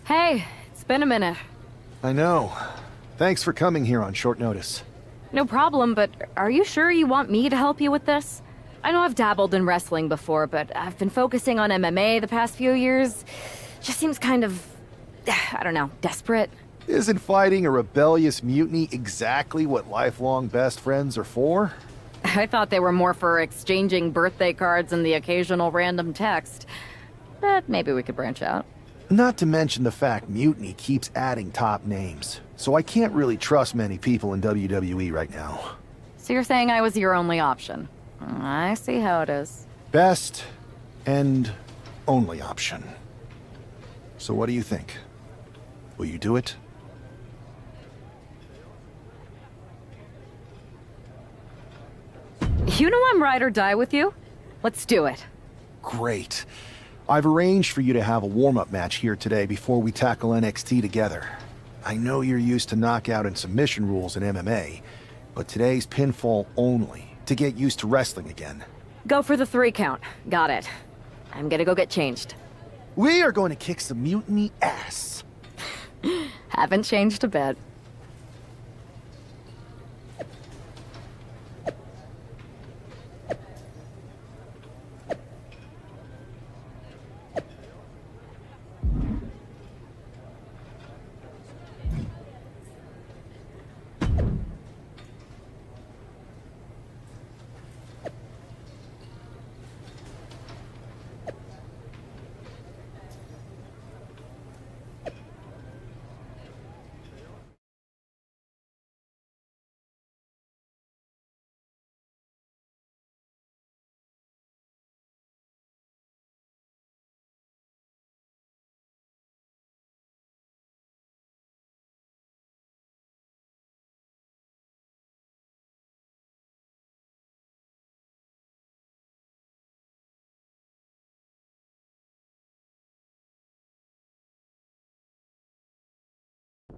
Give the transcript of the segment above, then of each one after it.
Hey, it's been a minute. I know. Thanks for coming here on short notice. No problem, but are you sure you want me to help you with this? I know I've dabbled in wrestling before, but I've been focusing on MMA the past few years. Just seems kind of, I don't know, desperate. Isn't fighting a rebellious mutiny exactly what lifelong best friends are for? I thought they were more for exchanging birthday cards and the occasional random text. But maybe we could branch out. Not to mention the fact Mutiny keeps adding top names, so I can't really trust many people in WWE right now. So you're saying I was your only option? I see how it is. Best and only option. So what do you think? Will you do it? You know I'm ride or die with you. Let's do it. Great. I've arranged for you to have a warm-up match here today before we tackle NXT together. I know you're used to knockout and submission rules in MMA, but today's pinfall only, to get used to wrestling again. Go for the 3 count. Got it. I'm gonna go get changed. We are going to kick some Mutiny ass. Haven't changed a bit.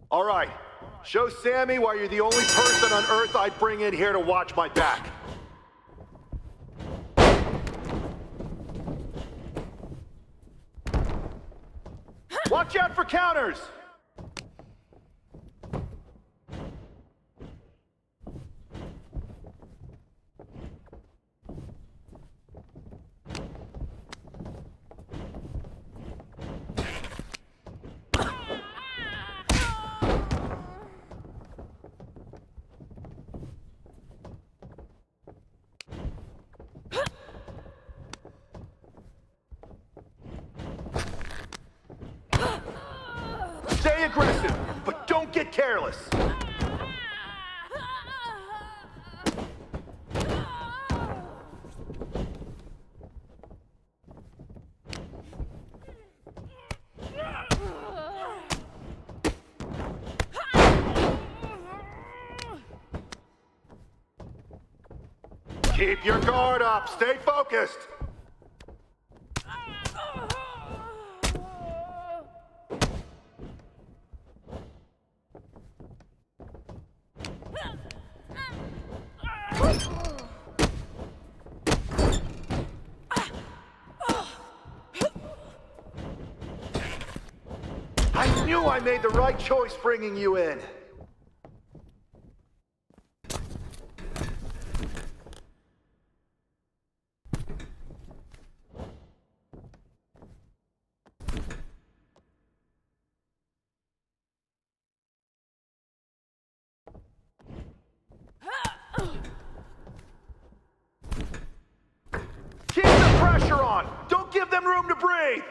All right, show Sammy why you're the only person on Earth I'd bring in here to watch my back. Watch out for counters! Stay aggressive, but don't get careless. Keep your guard up. Stay focused. I knew I made the right choice bringing you in. Keep the pressure on! Don't give them room to breathe!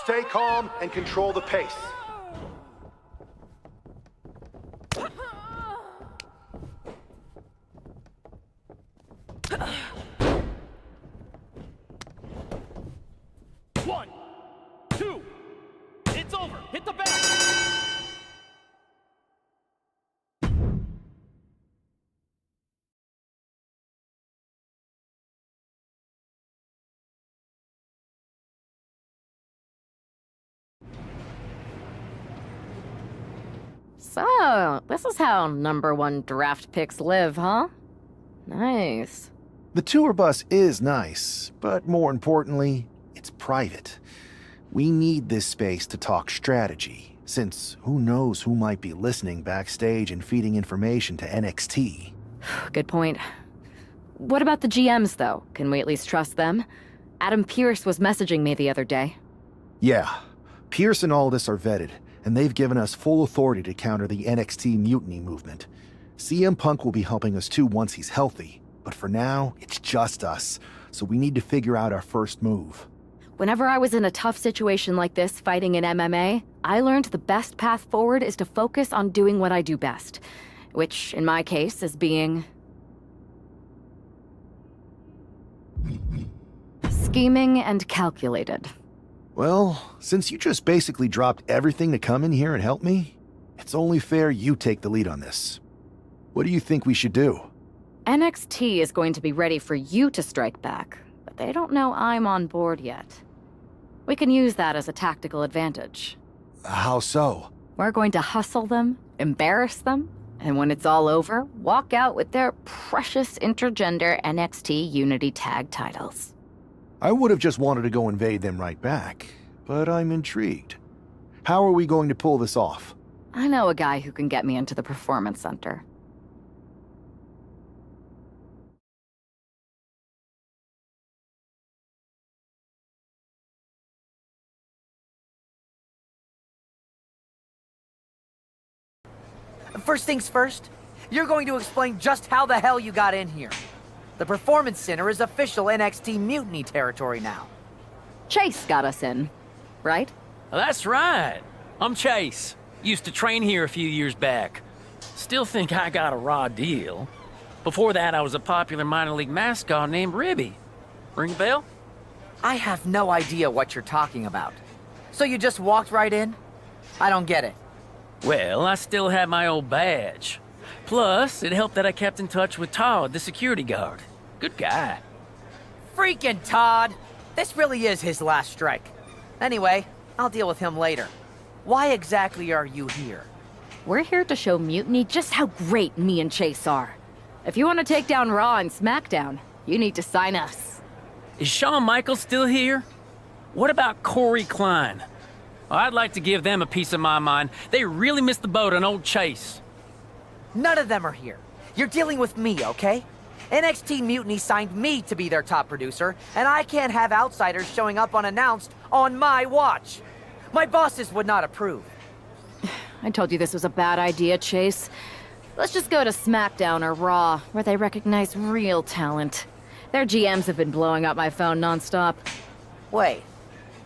Stay calm and control the pace. One, two, it's over. Hit the bell. So, this is how #1 draft picks live, huh? Nice. The tour bus is nice, but more importantly, it's private. We need this space to talk strategy, since who knows who might be listening backstage and feeding information to NXT. Good point. What about the GMs, though? Can we at least trust them? Adam Pearce was messaging me the other day. Yeah, Pierce and Aldis are vetted, and they've given us full authority to counter the NXT mutiny movement. CM Punk will be helping us too once he's healthy, but for now, it's just us, so we need to figure out our first move. Whenever I was in a tough situation like this fighting in MMA, I learned the best path forward is to focus on doing what I do best, which, in my case, is being... scheming and calculated. Well, since you just basically dropped everything to come in here and help me, it's only fair you take the lead on this. What do you think we should do? NXT is going to be ready for you to strike back, but they don't know I'm on board yet. We can use that as a tactical advantage. How so? We're going to hustle them, embarrass them, and when it's all over, walk out with their precious intergender NXT Unity Tag titles. I would have just wanted to go invade them right back, but I'm intrigued. How are we going to pull this off? I know a guy who can get me into the Performance Center. First things first, you're going to explain just how the hell you got in here. The Performance Center is official NXT Mutiny territory now. Chase got us in, right? That's right. I'm Chase. Used to train here a few years back. Still think I got a raw deal. Before that, I was a popular minor league mascot named Ribby. Ring a bell? I have no idea what you're talking about. So you just walked right in? I don't get it. Well, I still had my old badge. Plus, it helped that I kept in touch with Todd, the security guard. Good guy. Freaking Todd! This really is his last strike. Anyway, I'll deal with him later. Why exactly are you here? We're here to show Mutiny just how great me and Chase are. If you want to take down Raw and SmackDown, you need to sign us. Is Shawn Michaels still here? What about Corey Klein? I'd like to give them a piece of my mind. They really missed the boat on old Chase. None of them are here. You're dealing with me, okay? NXT Mutiny signed me to be their top producer, and I can't have outsiders showing up unannounced on my watch. My bosses would not approve. I told you this was a bad idea, Chase. Let's just go to SmackDown or Raw, where they recognize real talent. Their GMs have been blowing up my phone nonstop. Wait,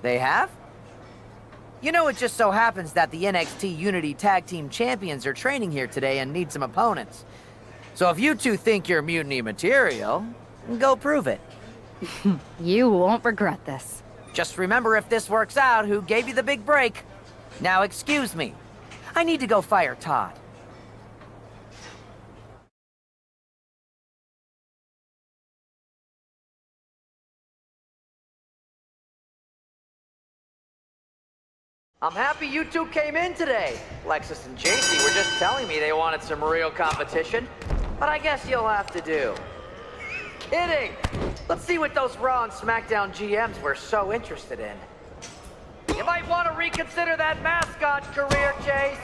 they have? You know, it just so happens that the NXT Unity Tag Team Champions are training here today and need some opponents. So if you two think you're Mutiny material, go prove it. You won't regret this. Just remember, if this works out, who gave you the big break. Now excuse me. I need to go fire Todd. I'm happy you two came in today. Lexus and JC were just telling me they wanted some real competition, but I guess you'll have to do. Kidding! Let's see what those Raw and SmackDown GMs were so interested in. You might want to reconsider that mascot career, Chase.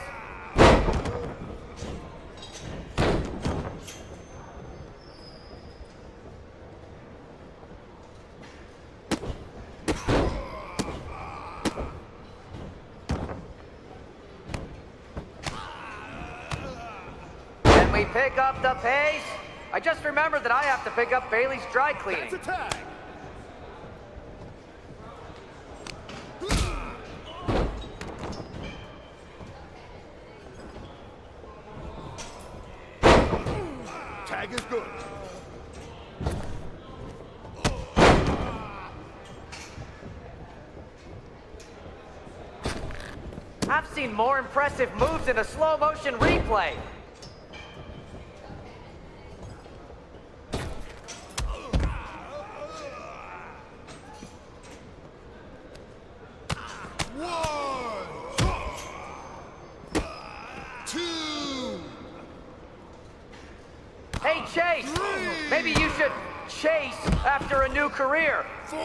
Can we pick up the pace? I just remembered that I have to pick up Bailey's dry cleaning. That's a tag. Tag is good. I've seen more impressive moves in a slow motion replay. One, two. Chase after a new career. 4,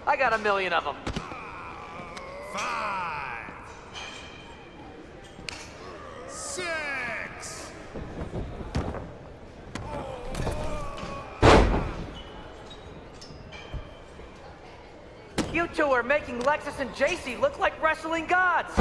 I got a million of them. 5, 6. You two are making Lexus and JC look like wrestling gods.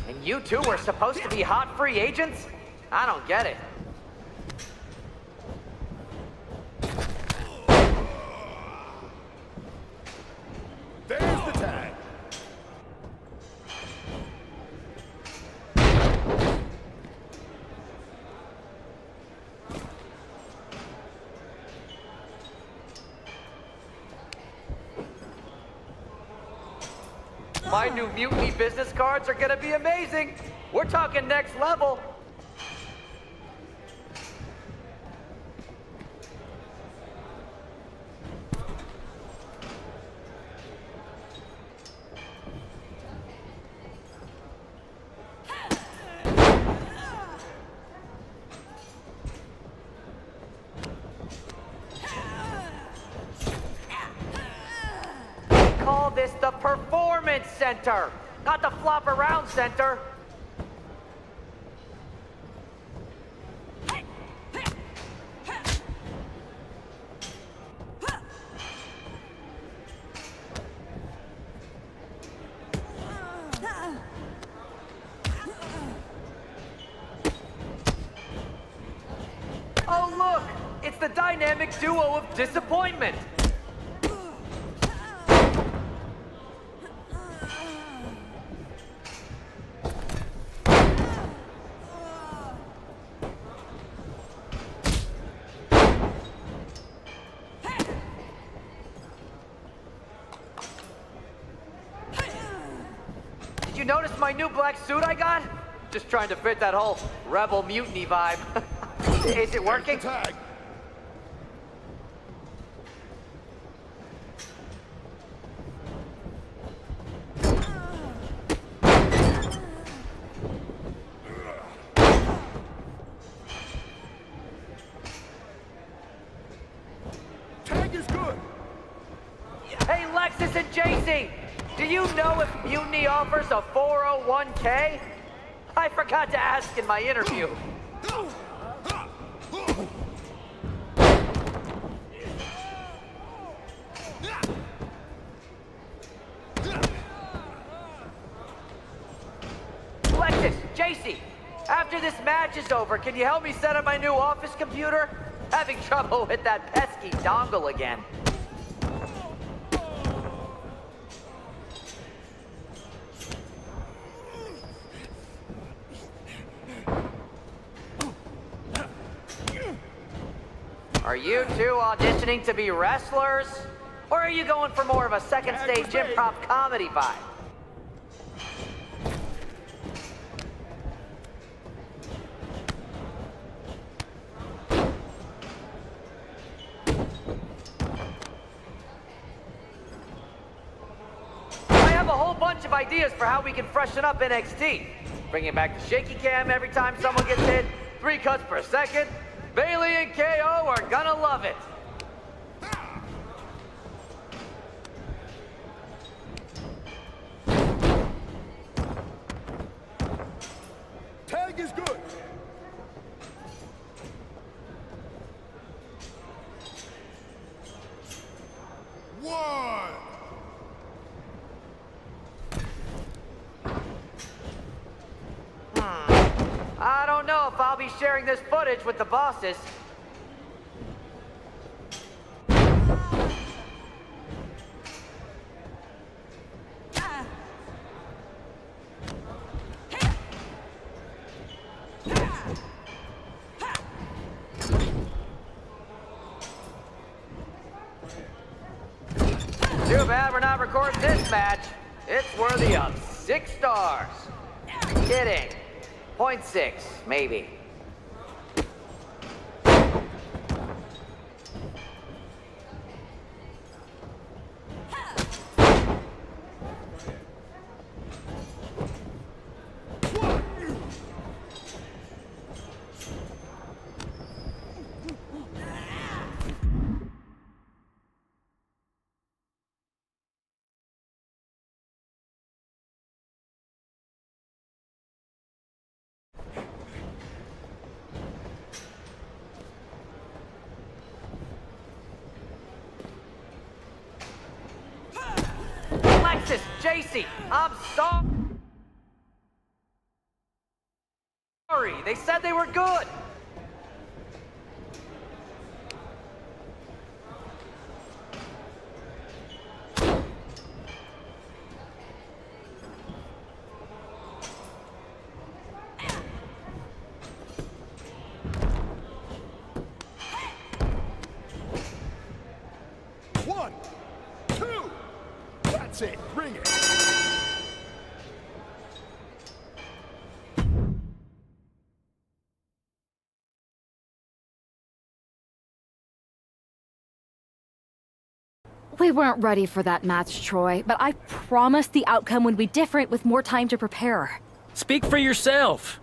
And you two were supposed to be hot free agents? I don't get it. There's the tag. My new Mutiny business cards are gonna be amazing. We're talking next level. Call this the Performance Center, not the Flop Around Center. Oh look, it's the dynamic duo of disappointment. Did you notice my new black suit I got? Just trying to fit that whole rebel mutiny vibe. Is it working? Tag. Tag is good. Hey, Lexus and JC, do you know if Mutiny offers a 401k? I forgot to ask in my interview. Lexus, JC, after this match is over, can you help me set up my new office computer? Having trouble with that pesky dongle again. Are you two auditioning to be wrestlers? Or are you going for more of a second stage improv comedy vibe? I have a whole bunch of ideas for how we can freshen up NXT. Bringing back the shaky cam every time someone gets hit, 3 cuts per second. Bailey and KO are gonna love it. Tag is good. One. I don't know if I'll be sharing this footage with the bosses. Too bad we're for not recording this match. It's worthy of 6 stars. Kidding. 0.6, maybe. Alexis, JC, I'm sorry. They said they were good. One, two. That's it. Bring it. We weren't ready for that match, Troy, but I promised the outcome would be different with more time to prepare. Speak for yourself.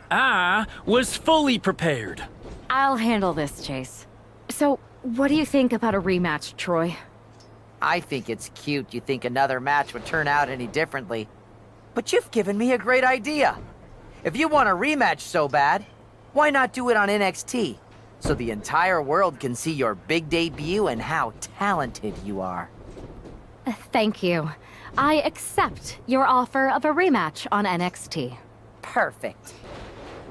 I was fully prepared. I'll handle this, Chase. So, what do you think about a rematch, Troy? I think it's cute you think another match would turn out any differently. But you've given me a great idea. If you want a rematch so bad, why not do it on NXT? So the entire world can see your big debut and how talented you are. Thank you. I accept your offer of a rematch on NXT. Perfect.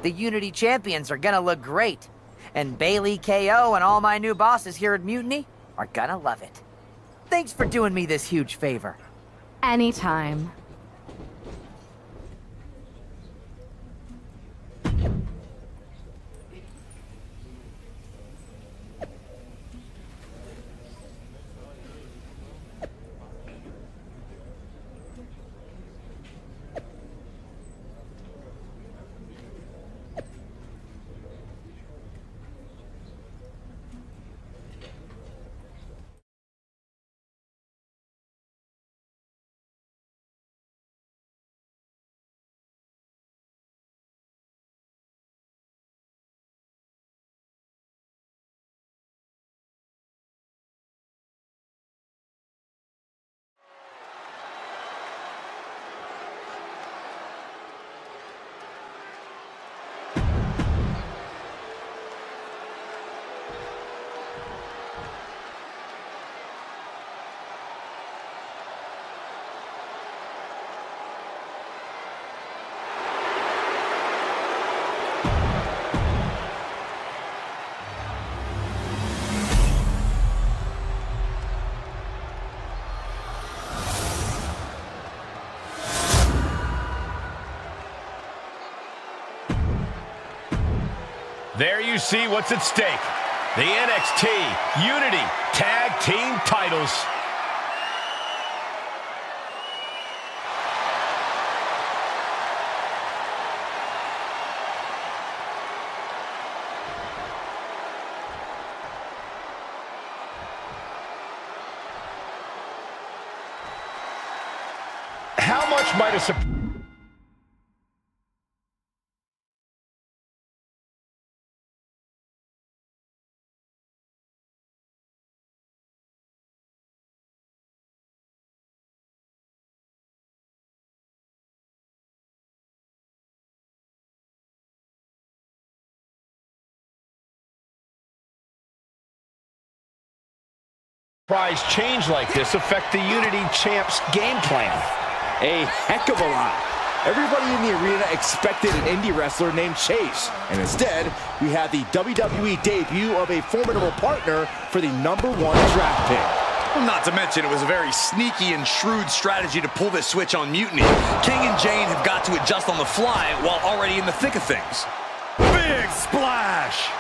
The Unity champions are gonna look great. And Bailey, KO, and all my new bosses here at Mutiny are gonna love it. Thanks for doing me this huge favor. Anytime. There you see what's at stake. The NXT Unity Tag Team titles. How much might a surprise change like this affect the Unity Champs game plan? A heck of a lot. Everybody in the arena expected an indie wrestler named Chase, and instead, we had the WWE debut of a formidable partner for the #1 draft pick. Well, not to mention, it was a very sneaky and shrewd strategy to pull this switch on Mutiny. King and Jane have got to adjust on the fly while already in the thick of things. Big splash!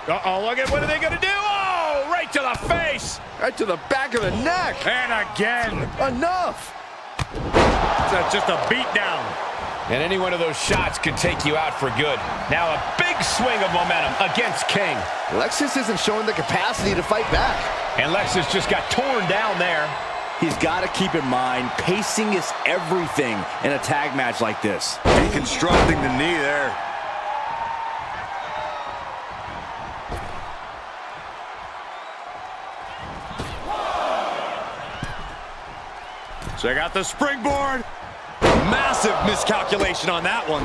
Uh-oh, look at what are they going to do? Oh! Right to the face. Right to the back of the neck. And again. Enough. That's just a beat down. And any one of those shots could take you out for good. Now a big swing of momentum against King. Lexus isn't showing the capacity to fight back. And Lexus just got torn down there. He's got to keep in mind, pacing is everything in a tag match like this. Deconstructing the knee there. Check out the springboard. Massive miscalculation on that one.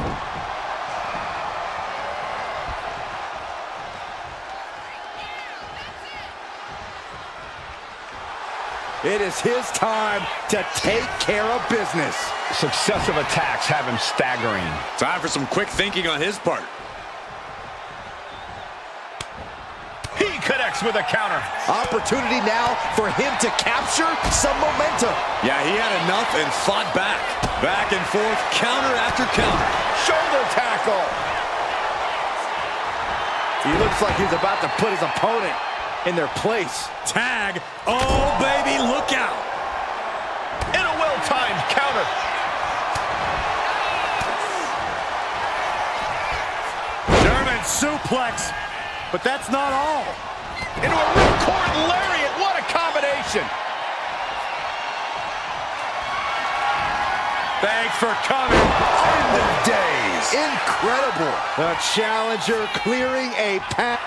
It is his time to take care of business. Successive attacks have him staggering. Time for some quick thinking on his part. He connects with a counter. Opportunity now for him to capture some momentum. Yeah, he had enough and fought back. Back and forth, counter after counter. Shoulder tackle. He looks like he's about to put his opponent in their place. Tag. Oh, baby, look out. In a well-timed counter. German suplex. But that's not all. Into a ripcord lariat. What a combination. Thanks for coming. End of days. Incredible. The challenger clearing a path.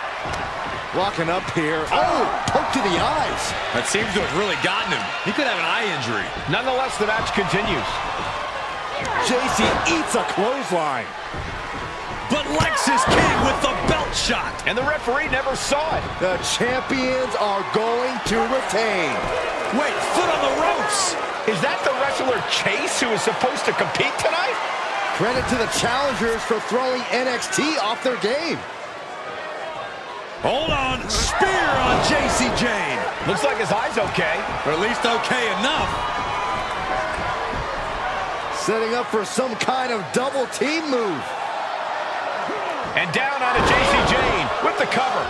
Walking up here. Oh, poke to the eyes. That seems to have really gotten him. He could have an eye injury. Nonetheless, the match continues. JC eats a clothesline. But Lexus King with the belt shot. And the referee never saw it. The champions are going to retain. Wait, foot on the ropes. Is that the wrestler Chase who is supposed to compete tonight? Credit to the challengers for throwing NXT off their game. Hold on. Spear on JC Jane. Looks like his eye's okay. Or at least okay enough. Setting up for some kind of double team move. And down onto JC Jane with the cover.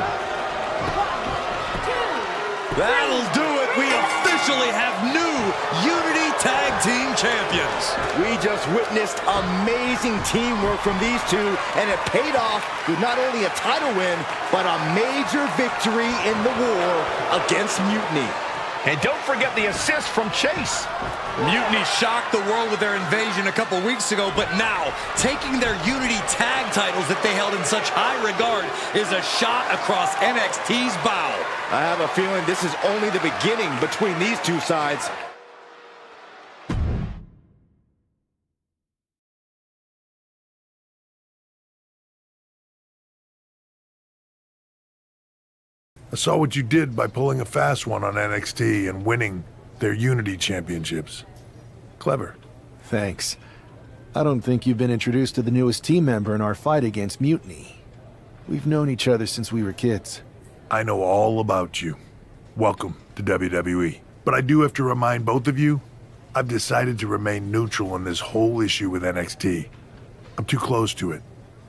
That'll do it. We officially have new Unity Tag Team Champions. We just witnessed amazing teamwork from these two, and it paid off with not only a title win, but a major victory in the war against Mutiny. And don't forget the assist from Chase. Mutiny shocked the world with their invasion a couple weeks ago, but now, taking their Unity tag titles that they held in such high regard is a shot across NXT's bow. I have a feeling this is only the beginning between these two sides. I saw what you did by pulling a fast one on NXT and winning their Unity championships. Clever. Thanks. I don't think you've been introduced to the newest team member in our fight against Mutiny. We've known each other since we were kids. I know all about you. Welcome to WWE. But I do have to remind both of you, I've decided to remain neutral in this whole issue with NXT. I'm too close to it,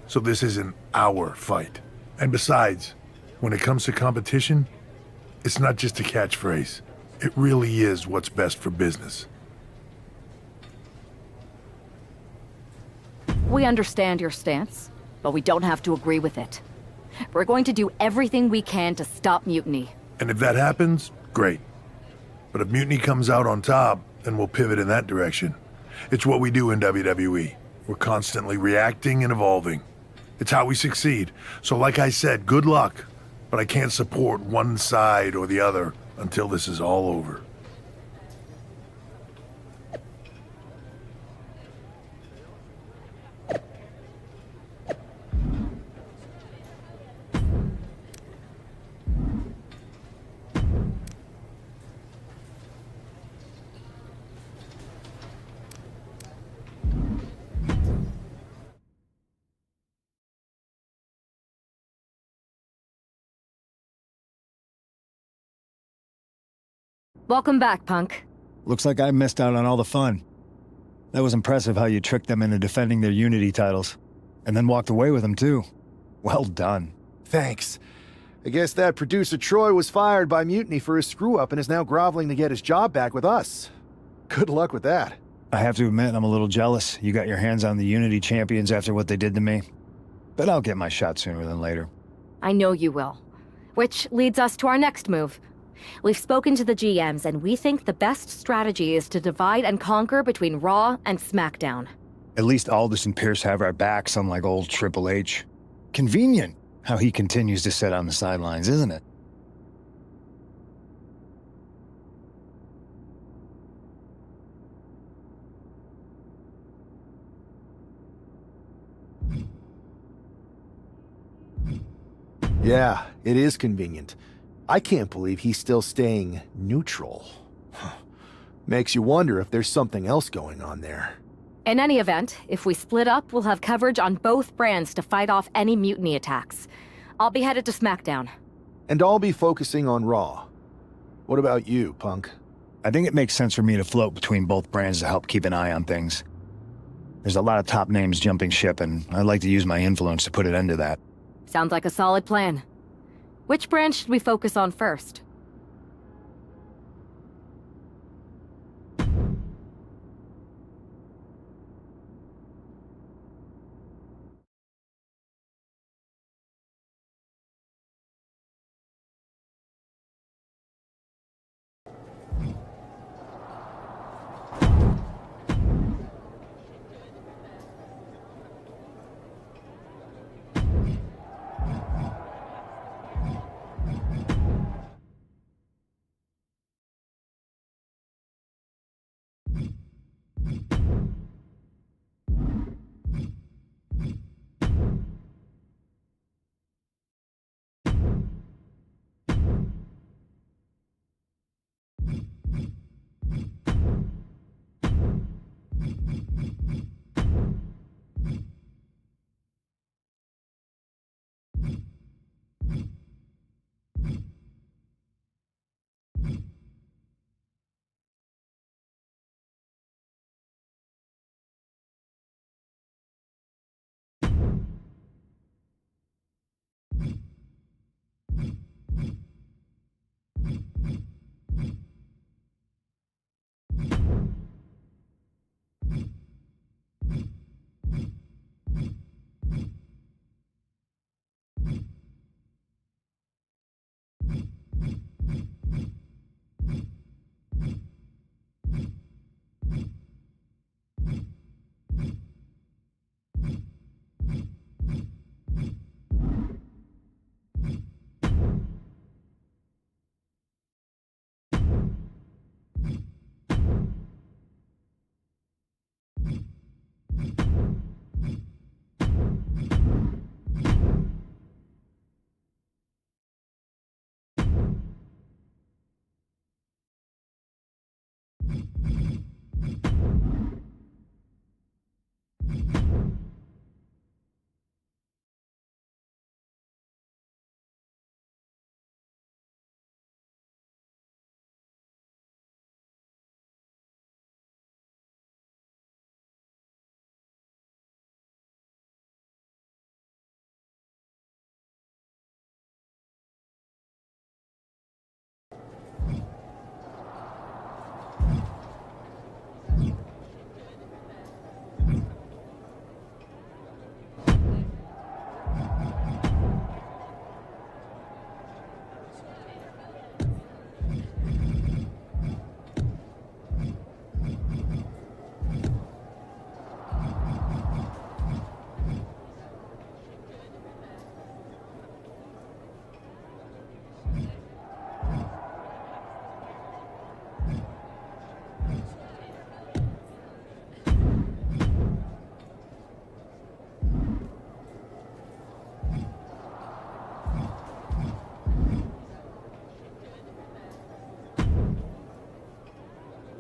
so this isn't our fight. And besides, when it comes to competition, it's not just a catchphrase. It really is what's best for business. We understand your stance, but we don't have to agree with it. We're going to do everything we can to stop Mutiny. And if that happens, great. But if Mutiny comes out on top, then we'll pivot in that direction. It's what we do in WWE. We're constantly reacting and evolving. It's how we succeed. So like I said, good luck. But I can't support one side or the other until this is all over. Welcome back, Punk. Looks like I missed out on all the fun. That was impressive how you tricked them into defending their Unity titles. And then walked away with them, too. Well done. Thanks. I guess that producer Troy was fired by Mutiny for his screw-up and is now groveling to get his job back with us. Good luck with that. I have to admit, I'm a little jealous. You got your hands on the Unity champions after what they did to me. But I'll get my shot sooner than later. I know you will. Which leads us to our next move. We've spoken to the GMs, and we think the best strategy is to divide and conquer between Raw and SmackDown. At least Aldous and Pierce have our backs, unlike old Triple H. Convenient how he continues to sit on the sidelines, isn't it? Yeah, it is convenient. I can't believe he's still staying neutral. Makes you wonder if there's something else going on there. In any event, if we split up, we'll have coverage on both brands to fight off any mutiny attacks. I'll be headed to SmackDown. And I'll be focusing on Raw. What about you, Punk? I think it makes sense for me to float between both brands to help keep an eye on things. There's a lot of top names jumping ship, and I'd like to use my influence to put an end to that. Sounds like a solid plan. Which brand should we focus on first?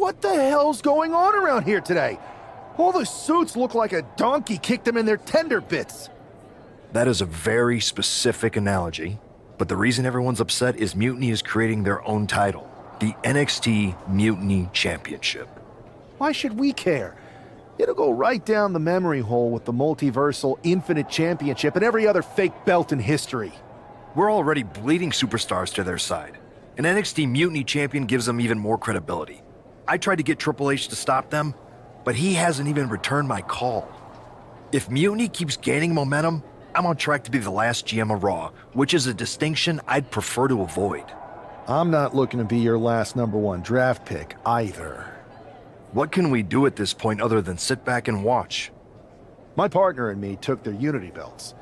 What the hell's going on around here today? All the suits look like a donkey kicked them in their tender bits. That is a very specific analogy, but the reason everyone's upset is Mutiny is creating their own title, the NXT Mutiny Championship. Why should we care? It'll go right down the memory hole with the multiversal Infinite Championship and every other fake belt in history. We're already bleeding superstars to their side. An NXT Mutiny champion gives them even more credibility. I tried to get Triple H to stop them, but he hasn't even returned my call. If Mutiny keeps gaining momentum, I'm on track to be the last GM of Raw, which is a distinction I'd prefer to avoid. I'm not looking to be your last #1 draft pick either. What can we do at this point other than sit back and watch? My partner and me took their Unity belts.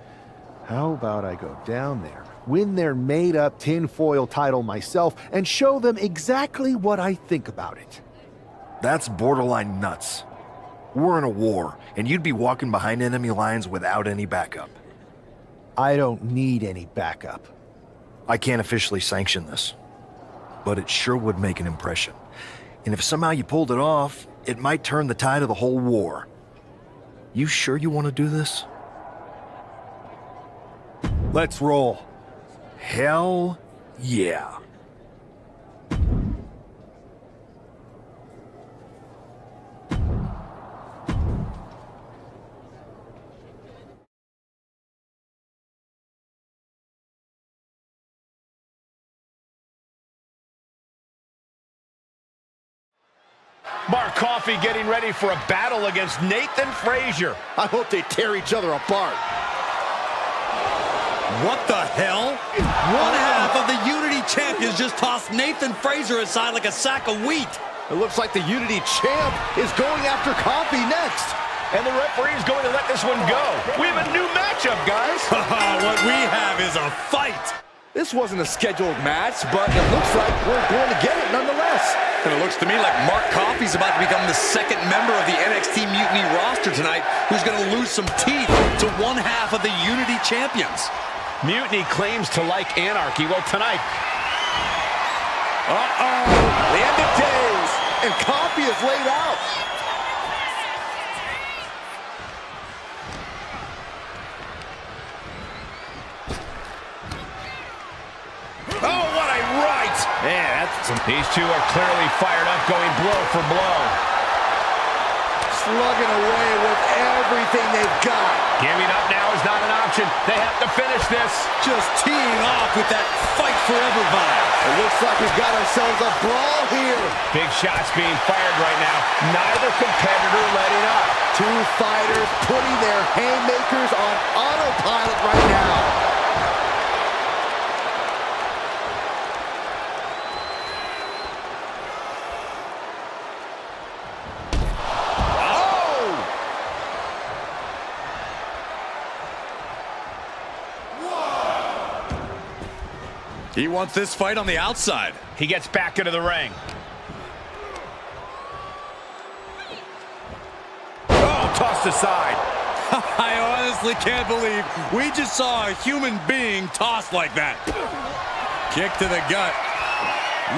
How about I go down there, win their made-up tinfoil title myself, and show them exactly what I think about it? That's borderline nuts. We're in a war, and you'd be walking behind enemy lines without any backup. I don't need any backup. I can't officially sanction this, but it sure would make an impression. And if somehow you pulled it off, it might turn the tide of the whole war. You sure you want to do this? Let's roll. Hell yeah. Mark Coffey getting ready for a battle against Nathan Frazier. I hope they tear each other apart. What the hell? One half of the Unity champions just tossed Nathan Frazier aside like a sack of wheat. It looks like the Unity champ is going after Coffey next. And the referee is going to let this one go. We have a new matchup, guys. What we have is a fight. This wasn't a scheduled match, but it looks like we're going to get it nonetheless. And it looks to me like Mark Coffey's about to become the second member of the NXT Mutiny roster tonight who's going to lose some teeth to one half of the Unity champions. Mutiny claims to like anarchy. Well, tonight... The end of days, and Coffey is laid out. Oh, what a right! Yeah, these two are clearly fired up, going blow for blow. Slugging away with everything they've got. Giving up now is not an option. They have to finish this. Just teeing off with that fight forever vibe. It looks like we've got ourselves a brawl here. Big shots being fired right now. Neither competitor letting up. Two fighters putting their haymakers on autopilot right now. He wants this fight on the outside. He gets back into the ring. Oh, tossed aside. I honestly can't believe we just saw a human being tossed like that. Kick to the gut.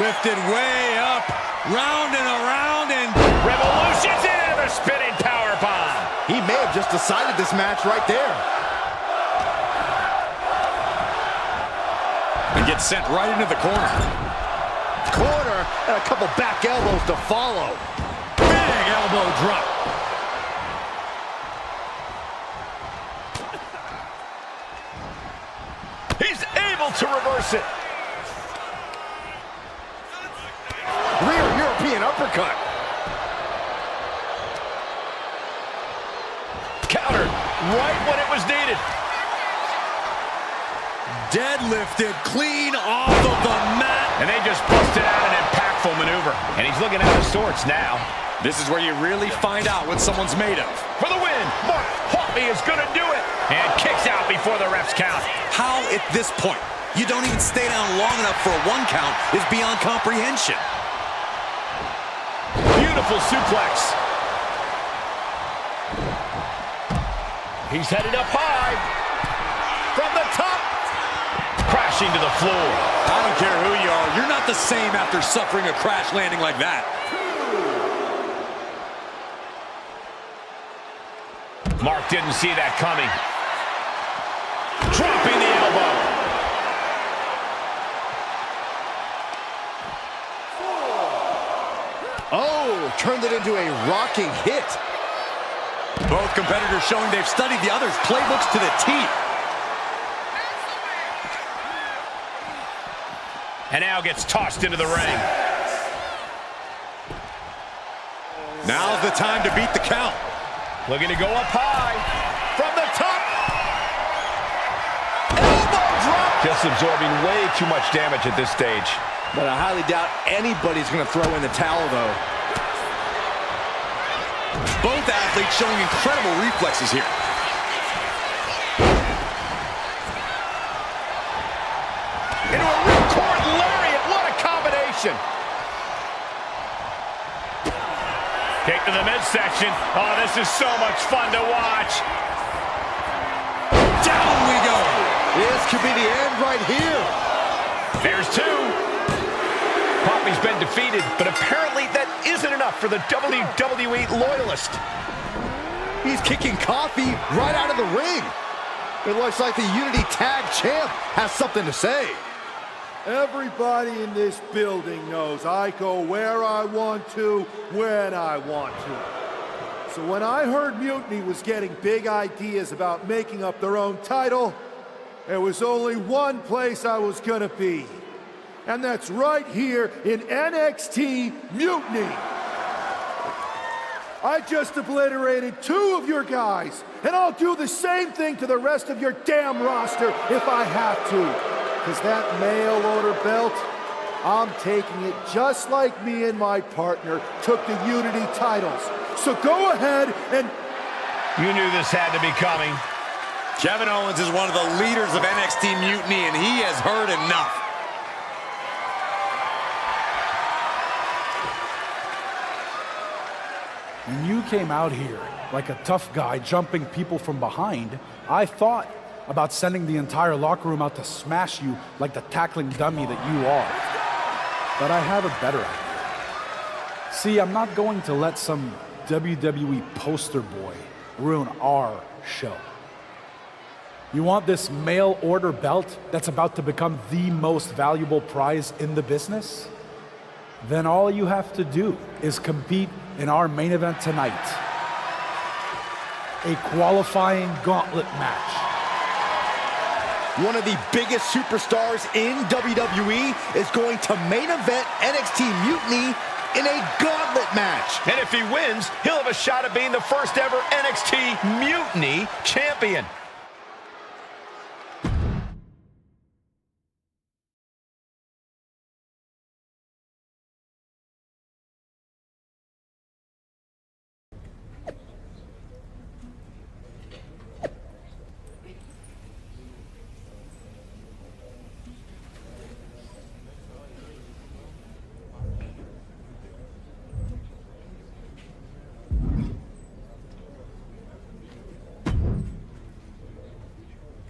Lifted way up. Round and around and... Revolution's in the spinning powerbomb. He may have just decided this match right there. And gets sent right into the corner. Corner and a couple back elbows to follow. Big elbow drop. He's able to reverse it. Rear European uppercut. Countered right when it was needed. Deadlifted clean off of the mat. And they just busted out an impactful maneuver. And he's looking out of sorts now. This is where you really find out what someone's made of. For the win, Mark Coffey is going to do it. And kicks out before the refs count. How at this point you don't even stay down long enough for a 1 count is beyond comprehension. Beautiful suplex. He's headed up high. From the top. Crashing to the floor. I don't care who you are. You're not the same after suffering a crash landing like that. Mark didn't see that coming. Dropping the elbow. Oh, turned it into a rocking hit. Both competitors showing they've studied the other's playbooks to the T. and now gets tossed into the ring. Now's the time to beat the count. Looking to go up high from the top. Elbow drop. Just absorbing way too much damage at this stage. But I highly doubt anybody's going to throw in the towel, though. Both athletes showing incredible reflexes here. Into a ripcord lariat. What a combination. Kick to the midsection. Oh, this is so much fun to watch. Down we go. This could be the end right here. There's two. Poppy's been defeated, but apparently that isn't enough for the WWE loyalist. He's kicking Coffee right out of the ring. It looks like the Unity Tag Champ has something to say. Everybody in this building knows I go where I want to, when I want to. So when I heard Mutiny was getting big ideas about making up their own title, there was only one place I was gonna be. And that's right here in NXT Mutiny. I just obliterated 2 of your guys, and I'll do the same thing to the rest of your damn roster if I have to. Because that mail order belt, I'm taking it just like me and my partner took the Unity titles. So go ahead and... You knew this had to be coming. Kevin Owens is one of the leaders of NXT Mutiny, and he has heard enough. When you came out here like a tough guy jumping people from behind, I thought about sending the entire locker room out to smash you like the tackling dummy that you are. But I have a better idea. See, I'm not going to let some WWE poster boy ruin our show. You want this mail order belt that's about to become the most valuable prize in the business? Then all you have to do is compete in our main event tonight. A qualifying gauntlet match. One of the biggest superstars in WWE is going to main event NXT Mutiny in a gauntlet match. And if he wins, he'll have a shot at being the first ever NXT Mutiny champion.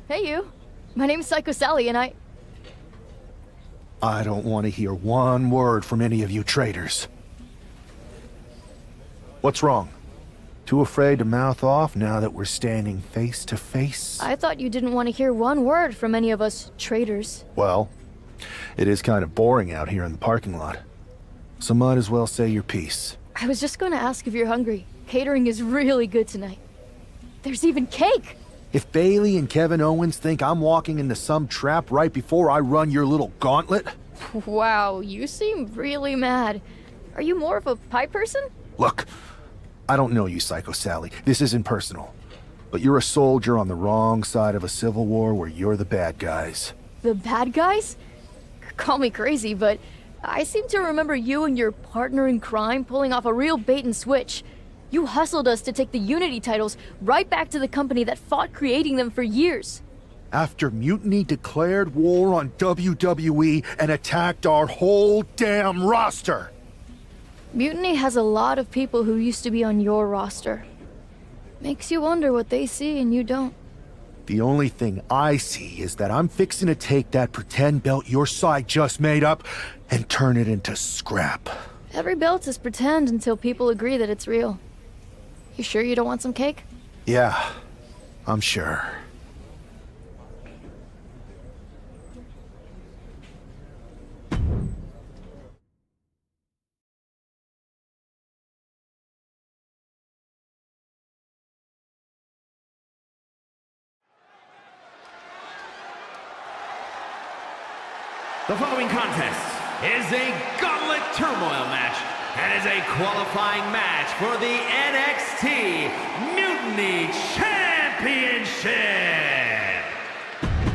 Hey, you. My name's Psycho Sally, and I don't want to hear one word from any of you traitors. What's wrong? Too afraid to mouth off now that we're standing face to face? I thought you didn't want to hear one word from any of us traitors. Well, it is kind of boring out here in the parking lot. So might as well say your piece. I was just going to ask if you're hungry. Catering is really good tonight. There's even cake! If Bailey and Kevin Owens think I'm walking into some trap right before I run your little gauntlet... Wow, you seem really mad. Are you more of a pie person? Look, I don't know you, Psycho Sally. This isn't personal. But you're a soldier on the wrong side of a civil war where you're the bad guys. The bad guys? Call me crazy, but I seem to remember you and your partner in crime pulling off a real bait and switch. You hustled us to take the Unity titles right back to the company that fought creating them for years. After Mutiny declared war on WWE and attacked our whole damn roster. Mutiny has a lot of people who used to be on your roster. Makes you wonder what they see and you don't. The only thing I see is that I'm fixing to take that pretend belt your side just made up and turn it into scrap. Every belt is pretend until people agree that it's real. You sure you don't want some cake? Yeah, I'm sure. The following contest is a Gauntlet Turmoil match and is a qualifying match for the NXT Mutiny Championship.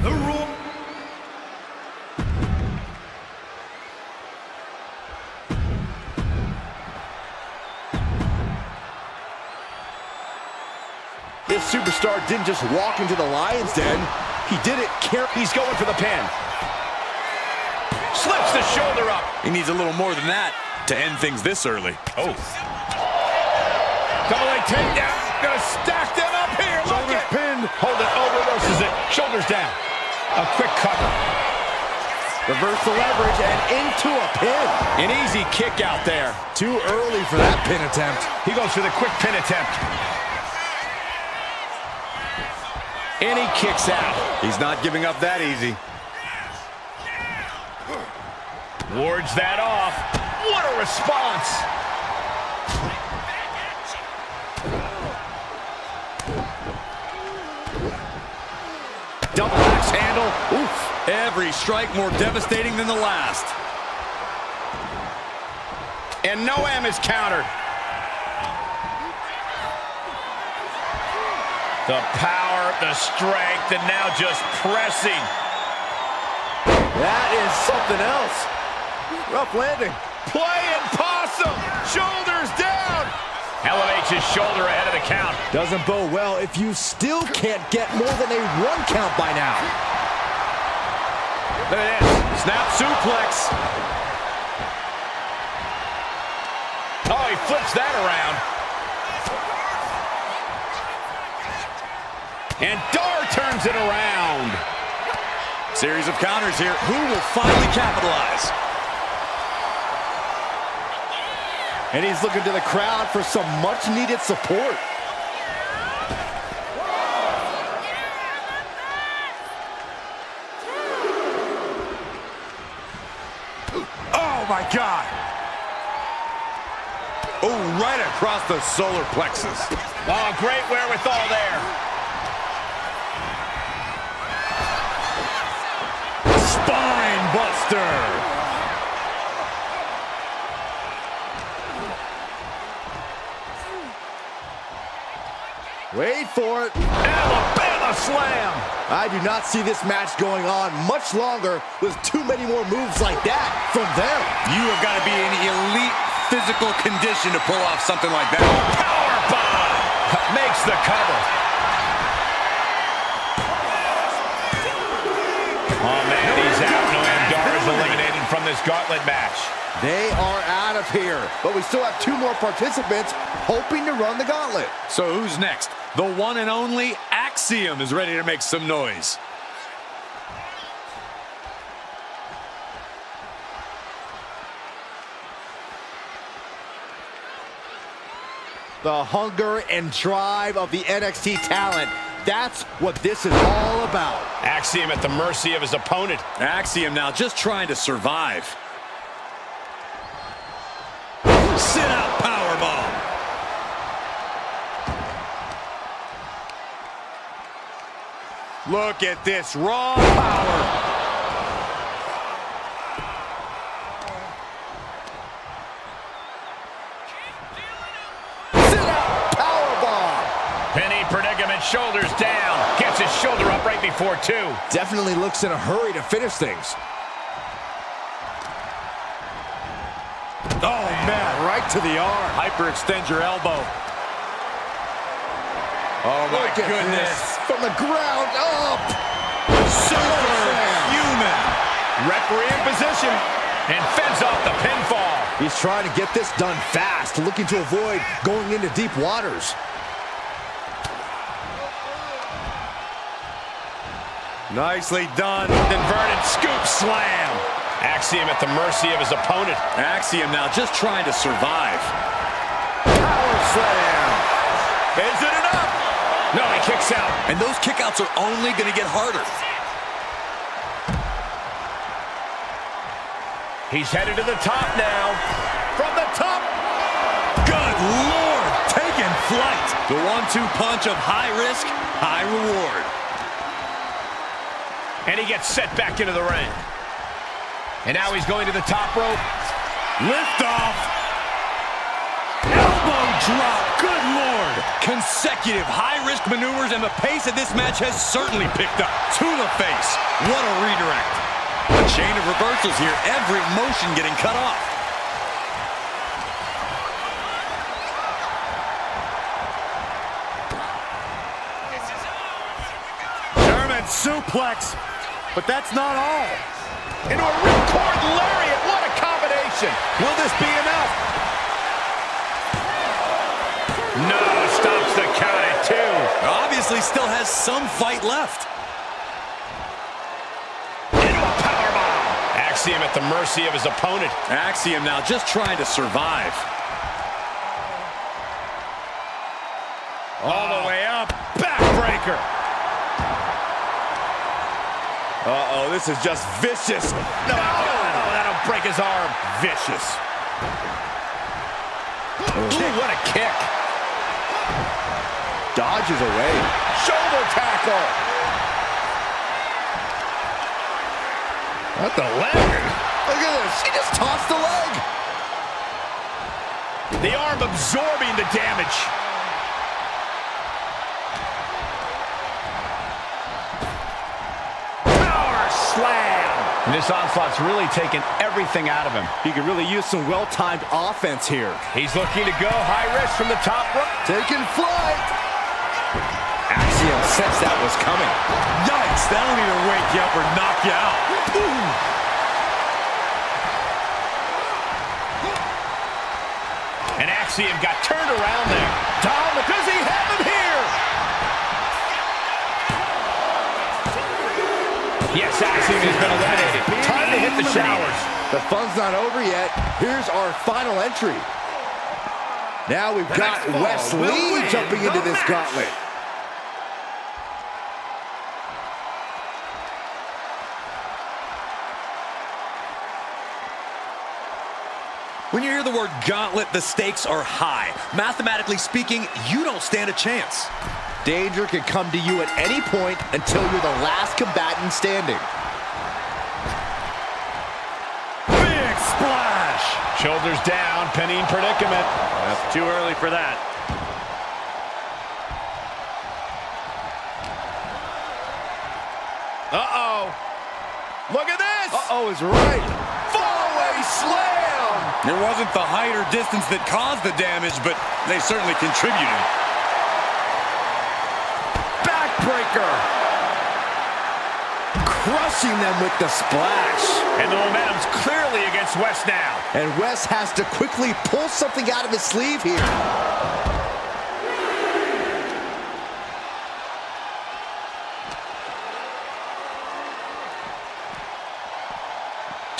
The rule. This superstar didn't just walk into the Lion's Den. He did it. He's going for the pin. Slips the shoulder up. He needs a little more than that to end things this early. Oh. Double leg takedown. Gonna stack them up here. Shoulders pinned. Hold it. Oh, reverses it. Shoulders down. A quick cover. Reverse the leverage and into a pin. An easy kick out there. Too early for that pin attempt. He goes for the quick pin attempt. And he kicks out. He's not giving up that easy. Wards that off. What a response. Double axe handle. Oof. Every strike more devastating than the last. And no M is countered. The power, the strength, and now just pressing. That is something else. Rough landing. Playing possum. Shoulders down. Elevates his shoulder ahead of the count. Doesn't bode well if you still can't get more than a 1 count by now. Look at this. Snap suplex. Oh, he flips that around. And Dar turns it around. Series of counters here. Who will finally capitalize? And he's looking to the crowd for some much-needed support. Oh, my God. Oh, right across the solar plexus. Oh, great wherewithal there. Spine buster. Wait for it. Alabama slam. I do not see this match going on much longer with too many more moves like that from them. You have got to be in elite physical condition to pull off something like that. Power bomb. Makes the cover. Oh, man, he's out. Noam Dar is eliminated from this gauntlet match. They are out of here, but we still have 2 more participants hoping to run the gauntlet. So who's next? The one and only Axiom is ready to make some noise. The hunger and drive of the NXT talent. That's what this is all about. Axiom at the mercy of his opponent. Axiom now just trying to survive. Sit out powerbomb. Look at this raw power. Sit out powerbomb. Penny predicament, shoulders down. Gets his shoulder up right before 2. Definitely looks in a hurry to finish things. Oh, man, right to the arm. Hyperextend your elbow. Oh, my goodness. From the ground up. Superhuman. Referee in position and fends off the pinfall. He's trying to get this done fast, looking to avoid going into deep waters. Nicely done. Inverted scoop slam. Axiom at the mercy of his opponent. Axiom now just trying to survive. Power slam. Is it enough? No, he kicks out. And those kickouts are only going to get harder. He's headed to the top now. From the top. Good Lord, taking flight. The 1-2 punch of high risk, high reward. And he gets set back into the ring. And now he's going to the top rope. Lift off. Elbow drop. Good Lord. Consecutive high-risk maneuvers, and the pace of this match has certainly picked up. To the face. What a redirect. A chain of reversals here. Every motion getting cut off. German suplex. But that's not all. Into a ripcord lariat. What a combination. Will this be enough? No, stops the count at 2. Obviously still has some fight left. Into a powerbomb. Axiom at the mercy of his opponent. Axiom now just trying to survive. All the way up. Backbreaker. Uh-oh, this is just vicious. No, that'll break his arm. Vicious. Ooh, what a kick. Dodges away. Shoulder tackle. What the leg? Look at this. He just tossed the leg. The arm absorbing the damage. Slam! And this onslaught's really taken everything out of him. He could really use some well-timed offense here. He's looking to go high risk from the top rope. Taking flight. Axiom sensed that was coming. Yikes, that'll either wake you up or knock you out. Ooh. And Axiom got turned around there. Tom, does he have him here? Yes, Axiom has been eliminated. Time to hit the showers. The fun's not over yet. Here's our final entry. Now we've got Wes Lee jumping into this gauntlet. When you hear the word gauntlet, the stakes are high. Mathematically speaking, you don't stand a chance. Danger can come to you at any point until you're the last combatant standing. Big splash! Shoulders down, pinning predicament. That's too early for that. Uh-oh. Look at this! Uh-oh is right. Fallaway slam! It wasn't the height or distance that caused the damage, but they certainly contributed. Backbreaker. Crushing them with the splash. And the momentum's clearly against Wes now. And Wes has to quickly pull something out of his sleeve here.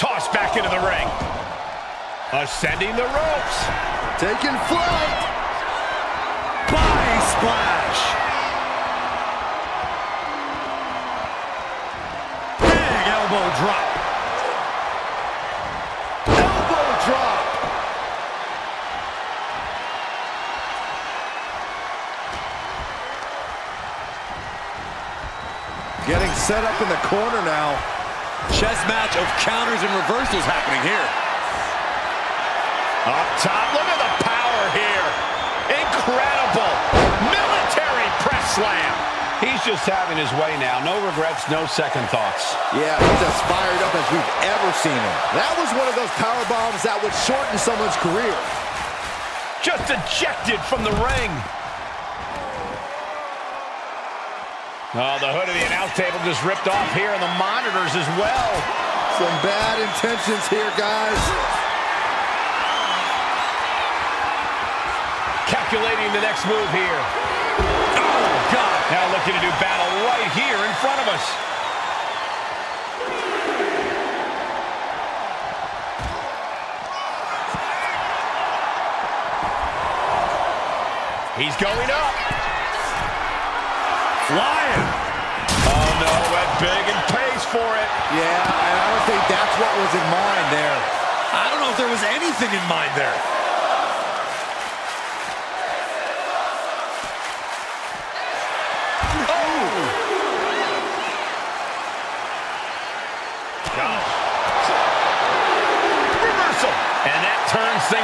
Tossed back into the ring. Ascending the ropes. Taking flight. Body splash. Big elbow drop. Elbow drop. Getting set up in the corner now. Chess match of counters and reversals happening here. Up top, look at the power here. Incredible. Military press slam. He's just having his way now. No regrets, no second thoughts. Yeah, he's as fired up as we've ever seen him. That was one of those power bombs that would shorten someone's career. Just ejected from the ring. Oh, the hood of the announce table just ripped off here, and the monitors as well. Some bad intentions here, guys. Calculating the next move here. Oh, God. Now looking to do battle right here in front of us. He's going up. Flying. Oh, no, went big and pays for it. Yeah, and I don't think that's what was in mind there. I don't know if there was anything in mind there.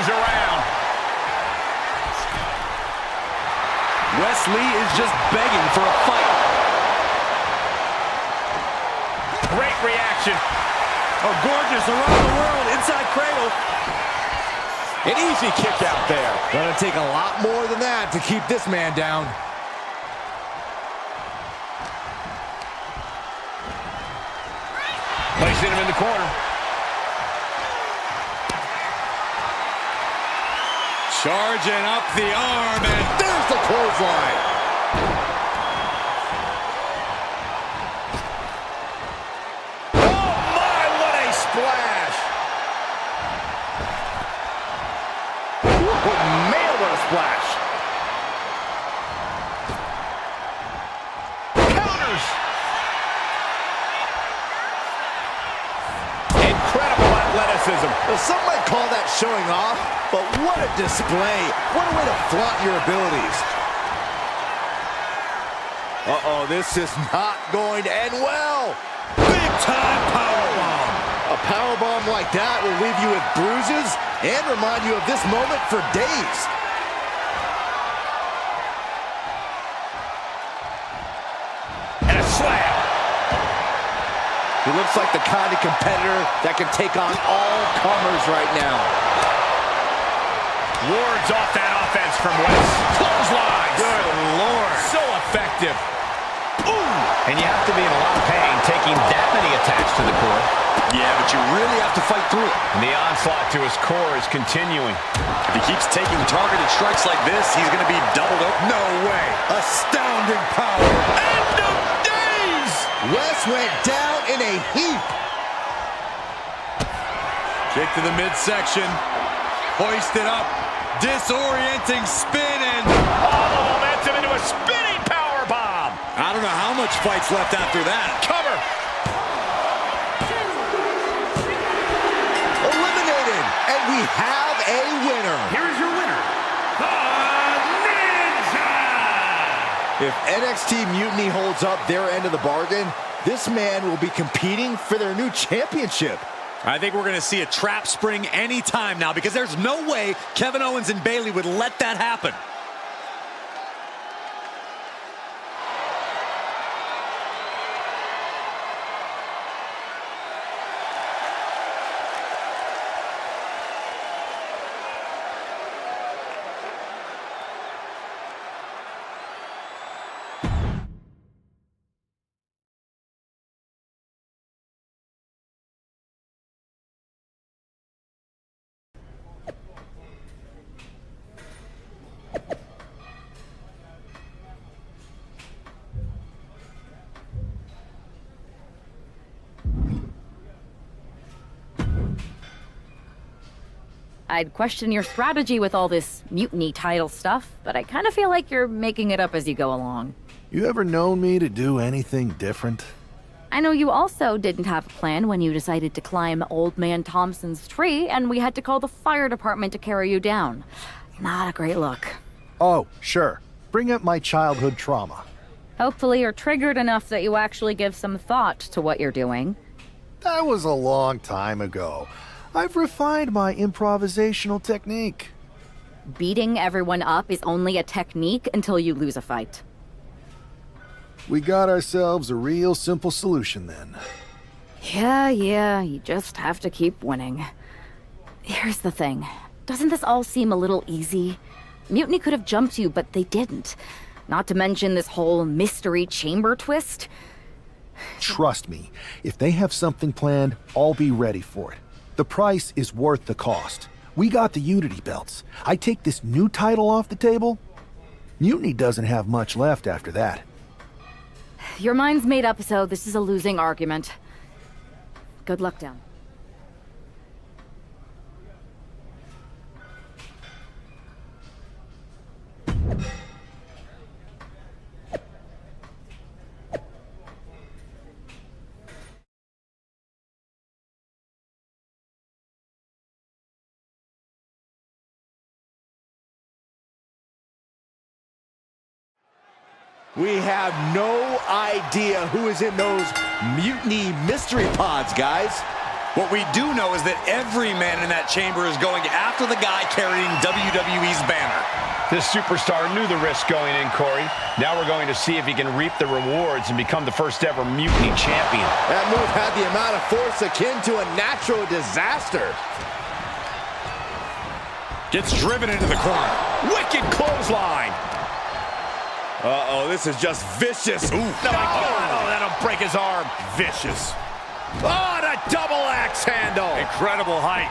turns around. Wesley is just begging for a fight. Great reaction. Oh, gorgeous around the world, inside cradle. An easy kick out there. Gonna take a lot more than that to keep this man down. Placing him in the corner. Charging up the arm, and there's the clothesline. Oh my, what a splash! Oh man, what a splash. Counters! Incredible athleticism. Well, some might call that showing off, but what a display. What a way to flaunt your abilities. Uh-oh, this is not going to end well. big time powerbomb. A powerbomb like that will leave you with bruises and remind you of this moment for days. And a slam. He looks like the kind of competitor that can take on all comers right now. Wards off that offense from West. Clotheslines. Good Lord. So effective. Ooh. And you have to be in a lot of pain taking that many attacks to the core. Yeah, but you really have to fight through it. And the onslaught to his core is continuing. If he keeps taking targeted strikes like this, he's going to be doubled up. No way. Astounding power. End of days. Wes went down in a heap. Kick to the midsection. Hoisted up. Disorienting spin and all the momentum into a spinning power bomb. I don't know how much fight's left after that. Cover. Eliminated, and we have a winner. Here's your winner, the Ninja! If NXT Mutiny holds up their end of the bargain, this man will be competing for their new championship. I think we're going to see a trap spring any time now because there's no way Kevin Owens and Bayley would let that happen. I'd question your strategy with all this mutiny title stuff, but I kind of feel like you're making it up as you go along. You ever known me to do anything different? I know you also didn't have a plan when you decided to climb Old Man Thompson's tree, and we had to call the fire department to carry you down. Not a great look. Oh, sure. Bring up my childhood trauma. Hopefully you're triggered enough that you actually give some thought to what you're doing. That was a long time ago. I've refined my improvisational technique. Beating everyone up is only a technique until you lose a fight. We got ourselves a real simple solution then. Yeah, you just have to keep winning. Here's the thing. Doesn't this all seem a little easy? Mutiny could have jumped you, but they didn't. Not to mention this whole mystery chamber twist. Trust me, if they have something planned, I'll be ready for it. The price is worth the cost. We got the Unity belts. I take this new title off the table. Mutiny doesn't have much left after that. Your mind's made up, so this is a losing argument. Good luck, down. We have no idea who is in those Mutiny mystery pods, guys. What we do know is that every man in that chamber is going after after the guy carrying WWE's banner. This superstar knew the risk going in, Corey. Now we're going to see if he can reap the rewards and become the first ever Mutiny champion. That move had the amount of force akin to a natural disaster. Gets driven into the corner. Wicked clothesline. Uh-oh, this is just vicious. Ooh. No, oh, that'll break his arm. Vicious. Oh, and a double axe handle. Incredible height.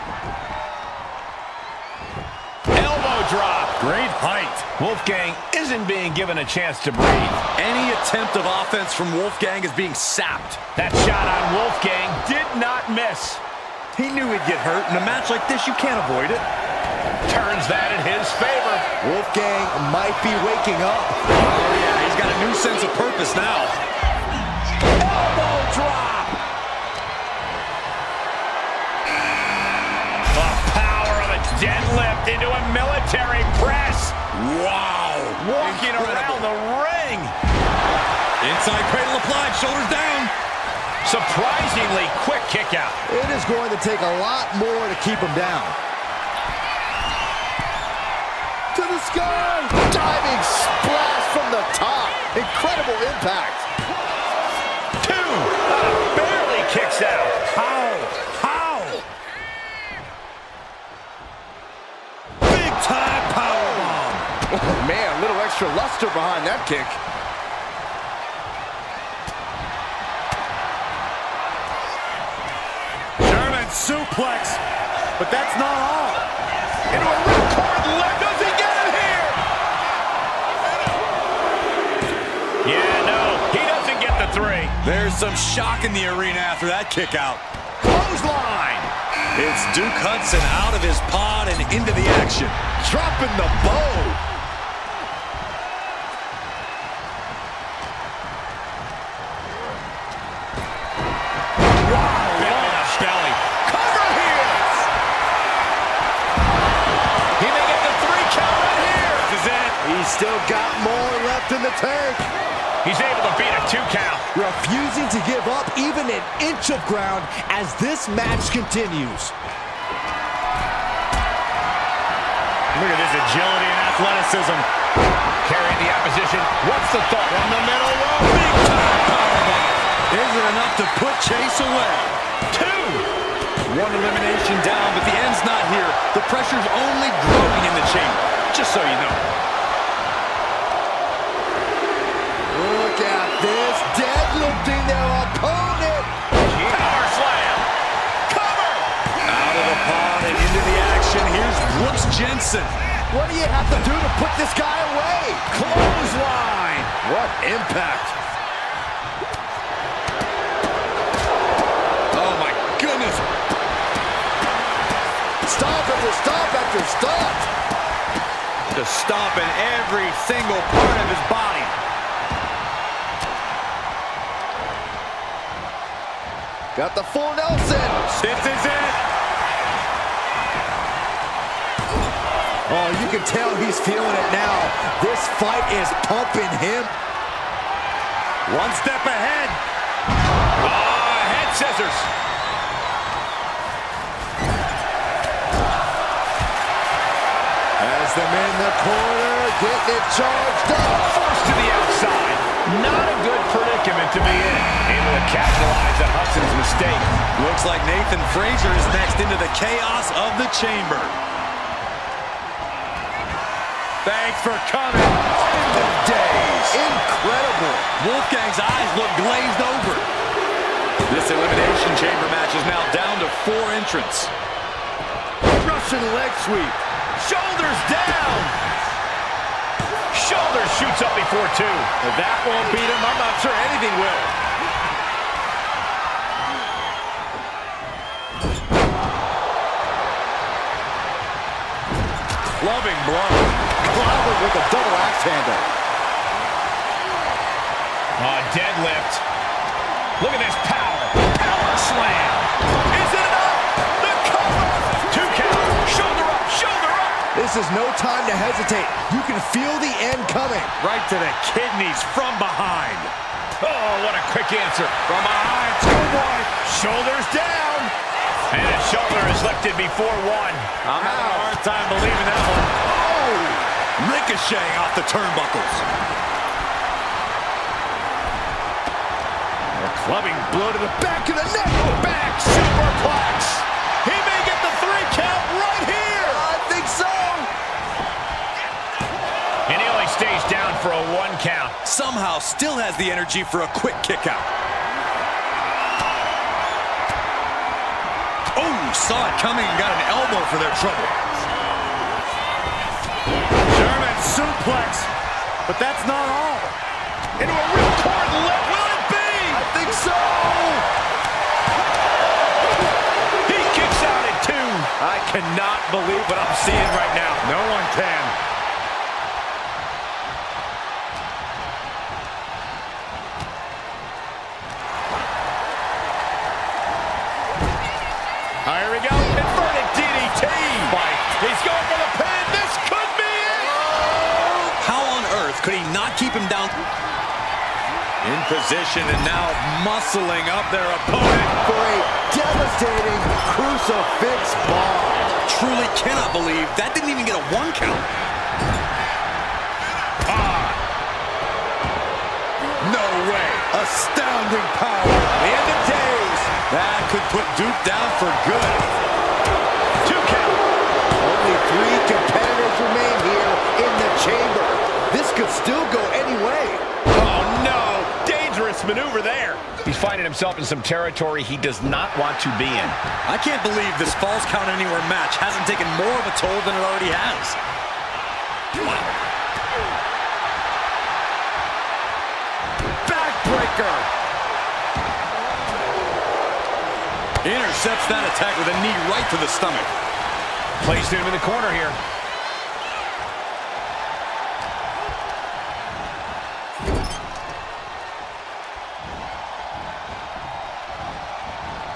Elbow drop. Great height. Wolfgang isn't being given a chance to breathe. Any attempt of offense from Wolfgang is being sapped. That shot on Wolfgang did not miss. He knew he'd get hurt. In a match like this, you can't avoid it. Turns that in his favor. Wolfgang might be waking up. Oh, yeah, he's got a new sense of purpose now. Elbow drop. The power of a deadlift into a military press. Wow. Walking around the ring. Inside cradle applied, shoulders down. Surprisingly quick kick out. It is going to take a lot more to keep him down. To the sky! Diving splash from the top. Incredible impact. Two. Barely kicks out. How? Big time powerbomb. Oh, man, a little extra luster behind that kick. German suplex. But that's not all. Into a ripcord leg. Does he get it here? Yeah, no. He doesn't get the three. There's some shock in the arena after that kick out. Clothesline. It's Duke Hudson out of his pod and into the action. Dropping the bow. Belly. Cover here. He may get the three count right here. This is it. He's still got more left in the tank. He's able to beat a 2 count. Refusing to give up even an inch of ground as this match continues. Look at this agility and athleticism. Carrying the opposition. What's the thought? From the middle row. Big time powerbomb. Isn't enough to put Chase away. Two. One elimination down, but the end's not here. The pressure's only growing in the chamber. Just so you know. Look at this, deadlifting their opponent. Power slam. Cover. Out of the pod and into the action. Here's Brooks Jensen. What do you have to do to put this guy away? Clothesline. What impact. Oh my goodness. Stomp after stomp after stomp. Just stomping every single part of his body. Got the full Nelson. This is it. Oh, you can tell he's feeling it now. This fight is pumping him. One step ahead. Head scissors. As them in the corner, getting it charged up. Forced to the outside. Not a good predicament to be in. Able to capitalize on Hudson's mistake. Looks like Nathan Frazier is next into the chaos of the chamber. Thanks for coming. End of days. Incredible. Wolfgang's eyes look glazed over. This elimination chamber match is now down to 4 entrants. Russian leg sweep. Shoulders down. Shoulders shoots up before 2. If that won't beat him, I'm not sure anything will. Loving blow. Clobbered with a double axe handle. Deadlift. Look at this power. Power slam. Is it enough? The cover. 2 count. Shoulder up. Shoulder up. This is no time to hesitate. You can feel the end coming. Right to the kidneys from behind. Oh, what a quick answer. From behind, schoolboy. Shoulders down. And his shoulder is lifted before one. I'm having a hard time believing that one. Oh! Ricocheting off the turnbuckles. A clubbing blow to the back of the neck. Back superplex. He may get the 3 count right here. I think so. And he only stays down for a 1 count. Somehow still has the energy for a quick kick out. Oh, saw it coming and got an elbow for their trouble. German suplex. But that's not all. Into a real cord lift. Will it be? I think so. He kicks out at 2. I cannot believe what I'm seeing right now. No one can. Here we go. Inverted DDT. Fight. He's going for the pin. This could be it. How on earth could he not keep him down? In position and now muscling up their opponent For a devastating crucifix bomb. Truly cannot believe that didn't even get a 1 count. No way. Astounding power. The end of days. That could put Duke down for good. 2 count. Only 3 competitors remain here in the chamber. This could still go any way. Oh, no. Dangerous maneuver there. He's finding himself in some territory he does not want to be in. I can't believe this Falls Count Anywhere match hasn't taken more of a toll than it already has. Backbreaker. Intercepts that attack with a knee right to the stomach. Placed him in the corner here.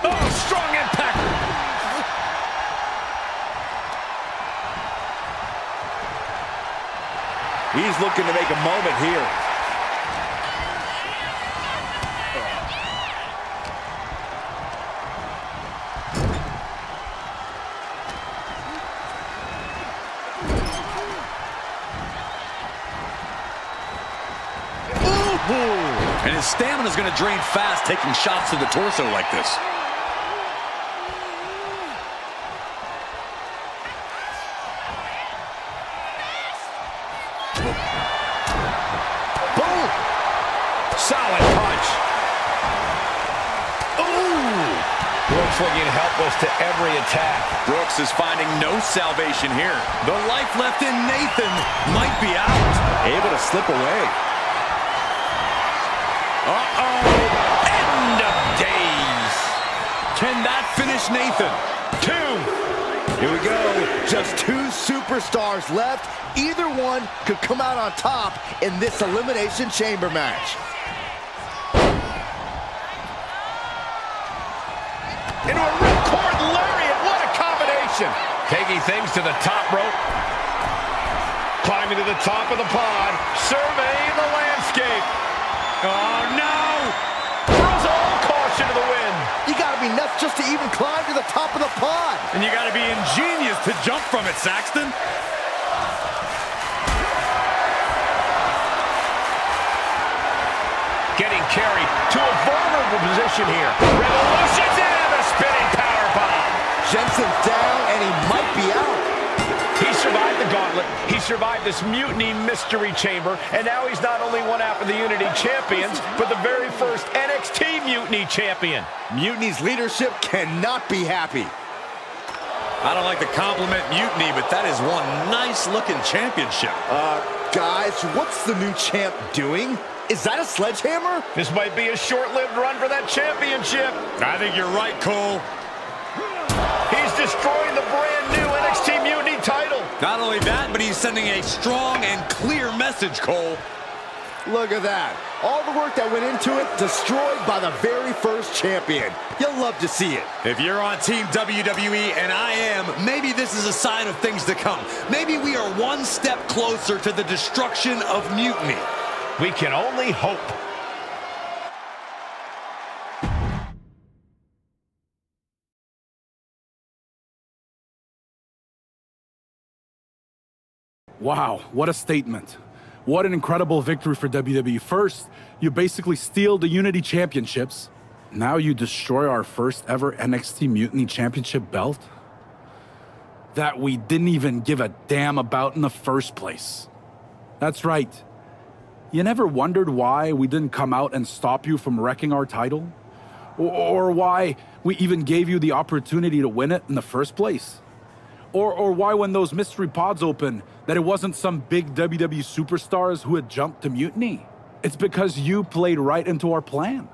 Oh, strong impact. He's looking to make a moment here. And his stamina is going to drain fast, taking shots to the torso like this. Boom. Solid punch. Ooh. Brooks looking helpless to every attack. Brooks is finding no salvation here. The life left in Nathan might be out. Able to slip away. Uh-oh. End of days. Can that finish Nathan? 2. Here we go. Just 2 superstars left. Either one could come out on top in this Elimination Chamber match. Into a ripcord lariat. What a combination. Taking things to the top rope. Climbing to the top of the pod. Surveying the landscape. Oh, no! Throws all caution to the wind. You gotta be nuts just to even climb to the top of the pod. And you got to be ingenious to jump from it, Saxton. Getting carried to a vulnerable position here. Revolution's in the spinning powerbomb. Jensen's down, and he might be out. He survived the gauntlet. He survived this Mutiny Mystery Chamber, and now he's not only one half of the Unity Champions, but the very first NXT Mutiny Champion. Mutiny's leadership cannot be happy. I don't like to compliment Mutiny, but that is one nice-looking championship. Guys, what's the new champ doing? Is that a sledgehammer? This might be a short-lived run for that championship. I think you're right, Cole. He's destroying the brand new NXT Mutiny title. Not only that, but he's sending a strong and clear message, Cole. Look at that. All the work that went into it, destroyed by the very first champion. You'll love to see it. If you're on Team WWE, and I am, maybe this is a sign of things to come. Maybe we are one step closer to the destruction of Mutiny. We can only hope. Wow, what a statement. What an incredible victory for WWE. First, you basically steal the Unity Championships. Now you destroy our first ever NXT Mutiny Championship belt that we didn't even give a damn about in the first place. That's right. You never wondered why we didn't come out and stop you from wrecking our title? Or why we even gave you the opportunity to win it in the first place? Or why when those mystery pods opened, that it wasn't some big WWE superstars who had jumped to Mutiny? It's because you played right into our plan.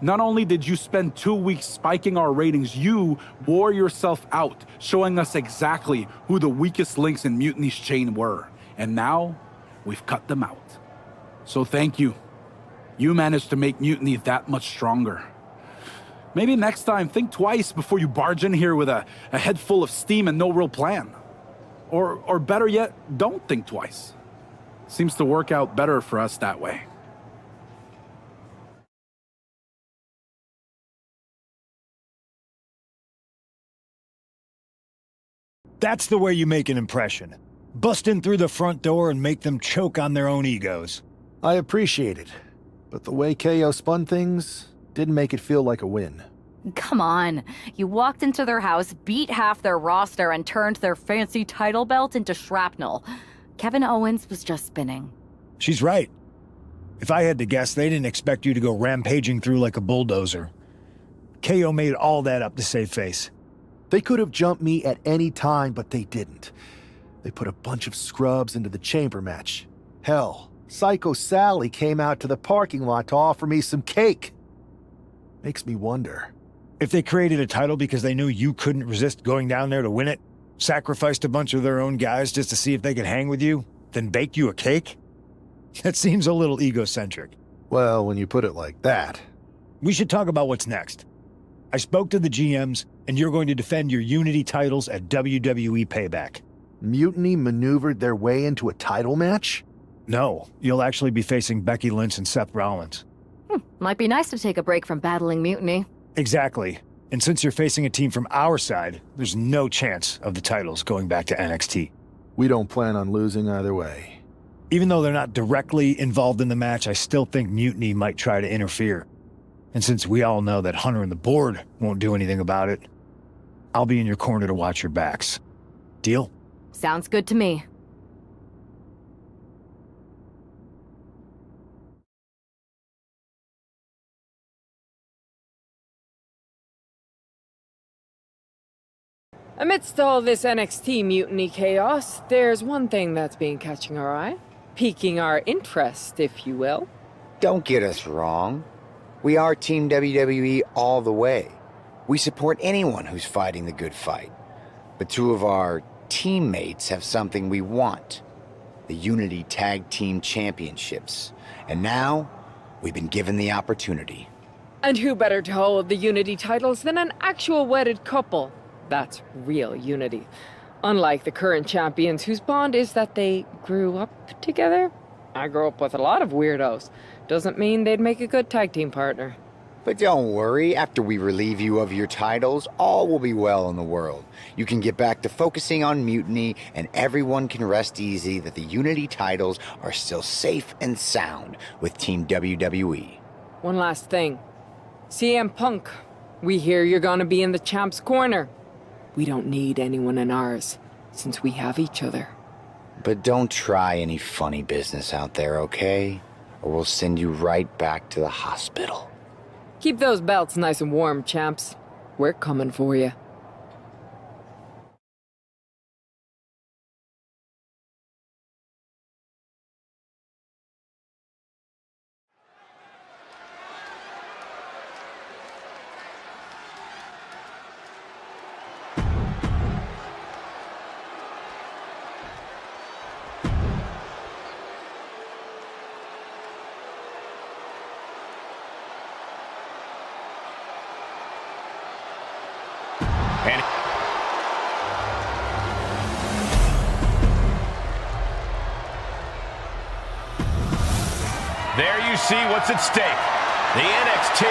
Not only did you spend 2 weeks spiking our ratings, you wore yourself out, showing us exactly who the weakest links in Mutiny's chain were. And now, we've cut them out. So thank you. You managed to make Mutiny that much stronger. Maybe next time, think twice before you barge in here with a head full of steam and no real plan. Or better yet, don't think twice. Seems to work out better for us that way. That's the way you make an impression. Bust in through the front door and make them choke on their own egos. I appreciate it, but the way KO spun things didn't make it feel like a win. Come on. You walked into their house, beat half their roster, and turned their fancy title belt into shrapnel. Kevin Owens was just spinning. She's right. If I had to guess, they didn't expect you to go rampaging through like a bulldozer. KO made all that up to save face. They could have jumped me at any time, but they didn't. They put a bunch of scrubs into the chamber match. Hell, Psycho Sally came out to the parking lot to offer me some cake. Makes me wonder. If they created a title because they knew you couldn't resist going down there to win it, sacrificed a bunch of their own guys just to see if they could hang with you, then baked you a cake? That seems a little egocentric. Well, when you put it like that. We should talk about what's next. I spoke to the GMs, and you're going to defend your Unity titles at WWE Payback. Mutiny maneuvered their way into a title match? No, you'll actually be facing Becky Lynch and Seth Rollins. Might be nice to take a break from battling Mutiny. Exactly. And since you're facing a team from our side, there's no chance of the titles going back to NXT. We don't plan on losing either way. Even though they're not directly involved in the match, I still think Mutiny might try to interfere. And since we all know that Hunter and the board won't do anything about it, I'll be in your corner to watch your backs. Deal? Sounds good to me. Amidst all this NXT mutiny chaos, there's one thing that's been catching our eye. Piquing our interest, if you will. Don't get us wrong. We are Team WWE all the way. We support anyone who's fighting the good fight. But two of our teammates have something we want. The Unity Tag Team Championships. And now, we've been given the opportunity. And who better to hold the Unity titles than an actual wedded couple? That's real unity. Unlike the current champions whose bond is that they grew up together. I grew up with a lot of weirdos. Doesn't mean they'd make a good tag team partner. But don't worry, after we relieve you of your titles, all will be well in the world. You can get back to focusing on Mutiny, and everyone can rest easy that the Unity titles are still safe and sound with Team WWE. One last thing. CM Punk, we hear you're gonna be in the champ's corner. We don't need anyone in ours, since we have each other. But don't try any funny business out there, okay? Or we'll send you right back to the hospital. Keep those belts nice and warm, champs. We're coming for you. There you see what's at stake. The NXT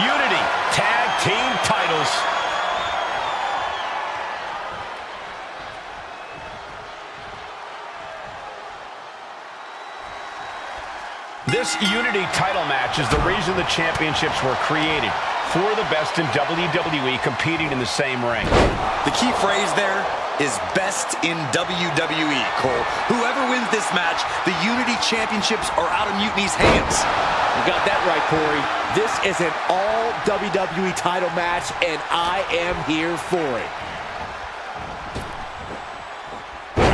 Unity Tag Team titles. This Unity title match is the reason the championships were created. For the best in WWE competing in the same ring. The key phrase there is best in WWE, Cole. Whoever wins this match, the Unity Championships are out of Mutiny's hands. You got that right, Corey. This is an all WWE title match, and I am here for it.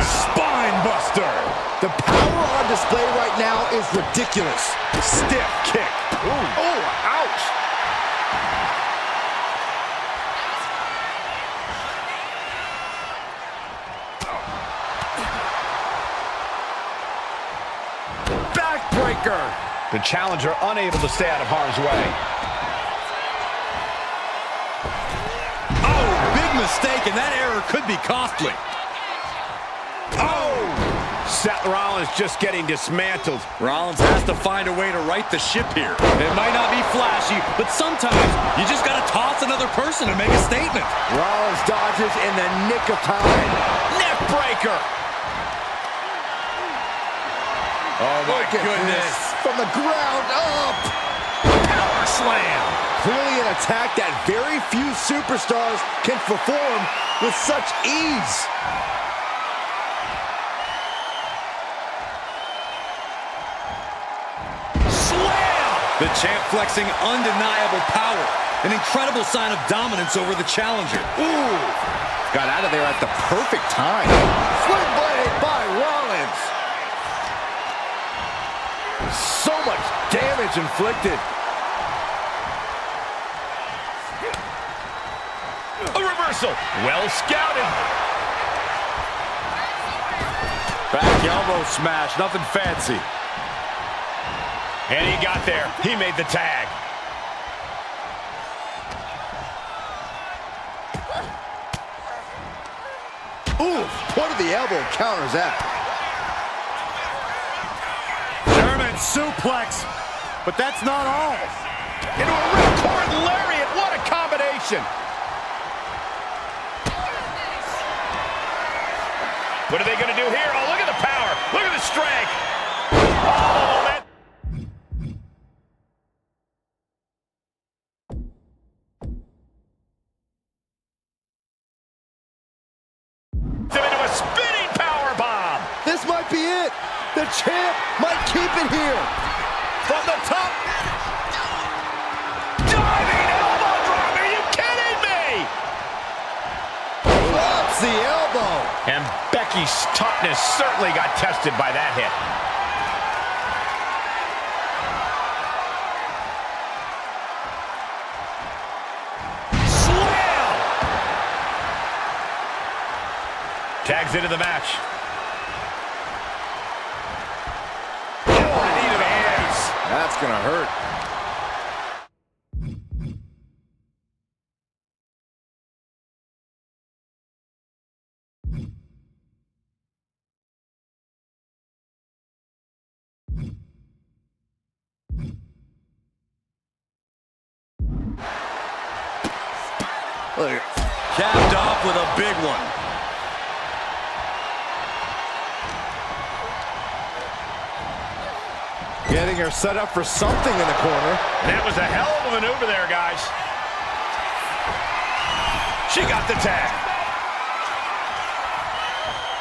Spine buster. The power on display right now is ridiculous. Stiff kick. Ooh. Oh, ouch. Backbreaker. The challenger unable to stay out of harm's way. Oh, big mistake, and that error could be costly. Oh! Seth Rollins just getting dismantled. Rollins has to find a way to right the ship here. It might not be flashy, but sometimes you just got to toss another person to make a statement. Rollins dodges in the nick of time. Neck breaker. Oh, my goodness. From the ground up. Power slam. Clearly an attack that very few superstars can perform with such ease. Slam! The champ flexing undeniable power. An incredible sign of dominance over the challenger. Ooh. Got out of there at the perfect time. Swingblade by Rollins. So much damage inflicted. A reversal. Well scouted. Back elbow smash. Nothing fancy. And he got there. He made the tag. Ooh, point of the elbow counters that. German suplex, but that's not all. Into a ripcord lariat. What a combination. What are they going to do here? Oh, look at the power. Look at the strength. Oh, man. Into a spinning power bomb. This might be it. The champ might keep it here. From the top. Diving elbow drop. Are you kidding me? Drops the elbow. And Becky's toughness certainly got tested by that hit. Slam! Tags into the match. Oh, knee to the hands. That's gonna hurt. Look, capped off with a big one. Getting her set up for something in the corner. That was a hell of a maneuver there, guys. She got the tag.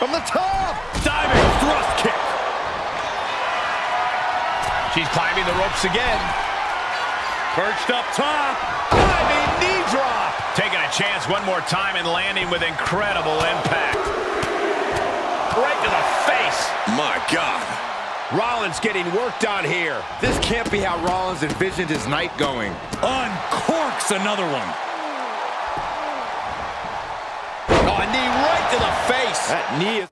From the top. Diving thrust kick. She's climbing the ropes again. Perched up top. Diving knee drop. Taking a chance one more time and landing with incredible impact. Right to the face. My God. Rollins getting worked on here. This can't be how Rollins envisioned his night going. Uncorks another one. Oh, a knee right to the face. That knee is...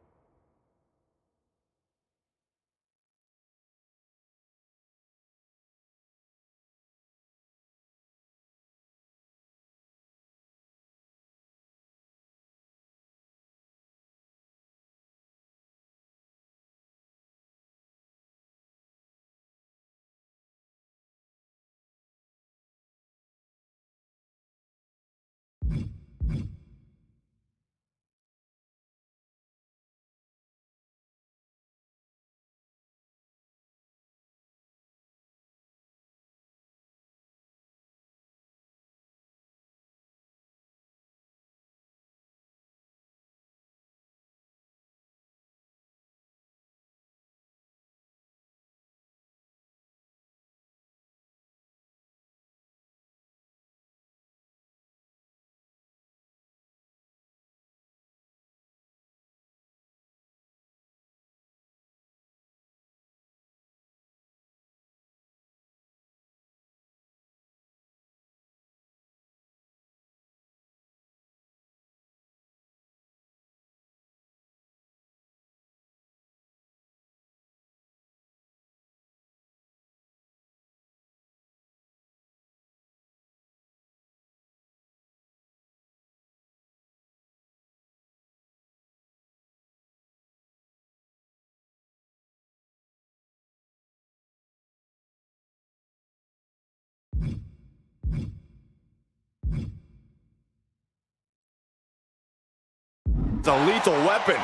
It's a lethal weapon.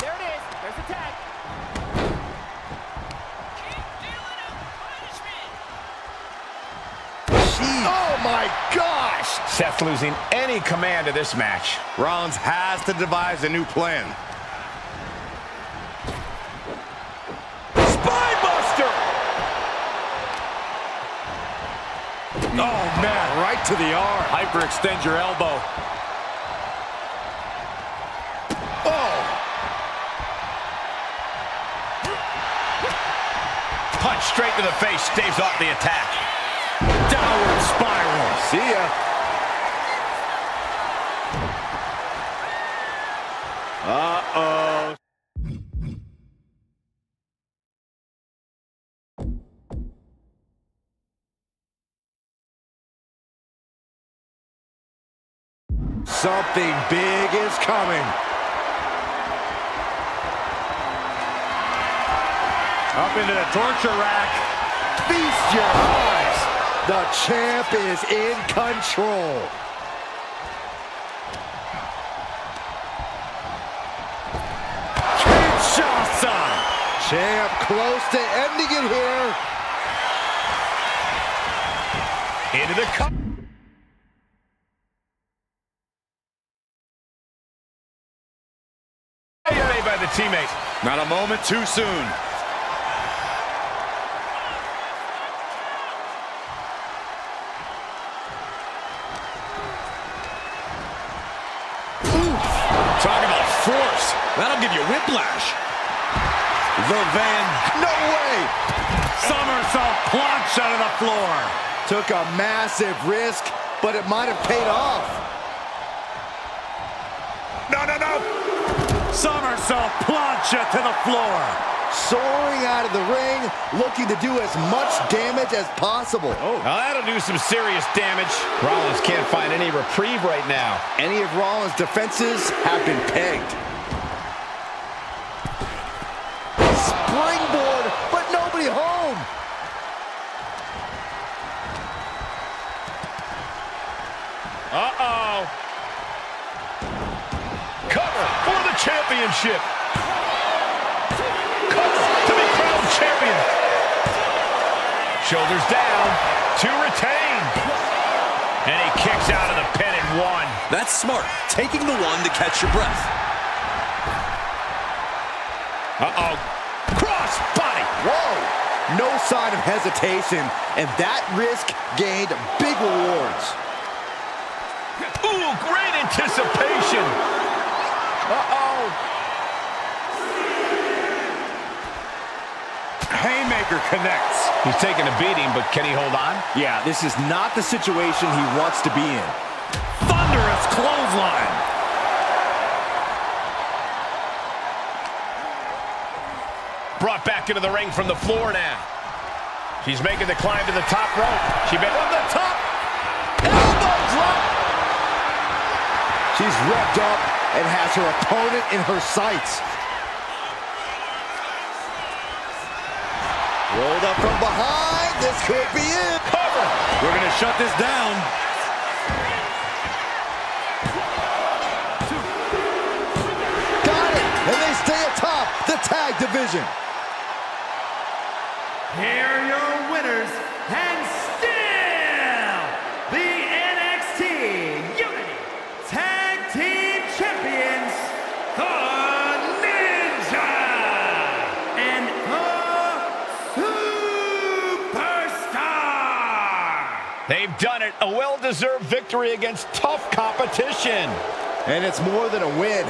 There it is. There's the tag. Oh my gosh! Seth losing any command of this match. Rollins has to devise a new plan. Spinebuster! Oh man, right to the arm. Hyperextend your elbow. Oh! Punch straight to the face, staves off the attack. Downward spiral. See ya. Uh-oh. Something big is coming. Up into the torture rack. Feast your eyes. The champ is in control. Kinshasa. Champ close to ending it here. Into the cup. Made by the teammate. Not a moment too soon. Talk about force. That'll give you whiplash. The Van. No way. Somersault plunge out of the floor. Took a massive risk, but it might have paid off. No, no, no. Somersault plunge to the floor. Soaring out of the ring, looking to do as much damage as possible. Oh, now that'll do some serious damage. Rollins can't find any reprieve right now. Any of Rollins' defenses have been pegged. Springboard, but nobody home. Uh-oh. Cover for the championship. Cover to be crowned champion. Shoulders down to retain. And he kicks out of the pin and one. That's smart. Taking the one to catch your breath. Uh-oh. Cross body. Whoa. No sign of hesitation, and that risk gained big rewards. Ooh, great anticipation. Uh-oh. Haymaker connects. He's taking a beating, but can he hold on? Yeah, this is not the situation he wants to be in. Thunderous clothesline. Brought back into the ring from the floor now. She's making the climb to the top rope. She made from the top. Elbow drop. She's revved up and has her opponent in her sights. Rolled up from behind. This could be it. Cover. We're going to shut this down. Got it. And they stay atop the tag division. Here are your winners, and still the NXT Unity Tag Team Champions, the Ninja and the Superstar. They've done it. A well-deserved victory against tough competition. And it's more than a win.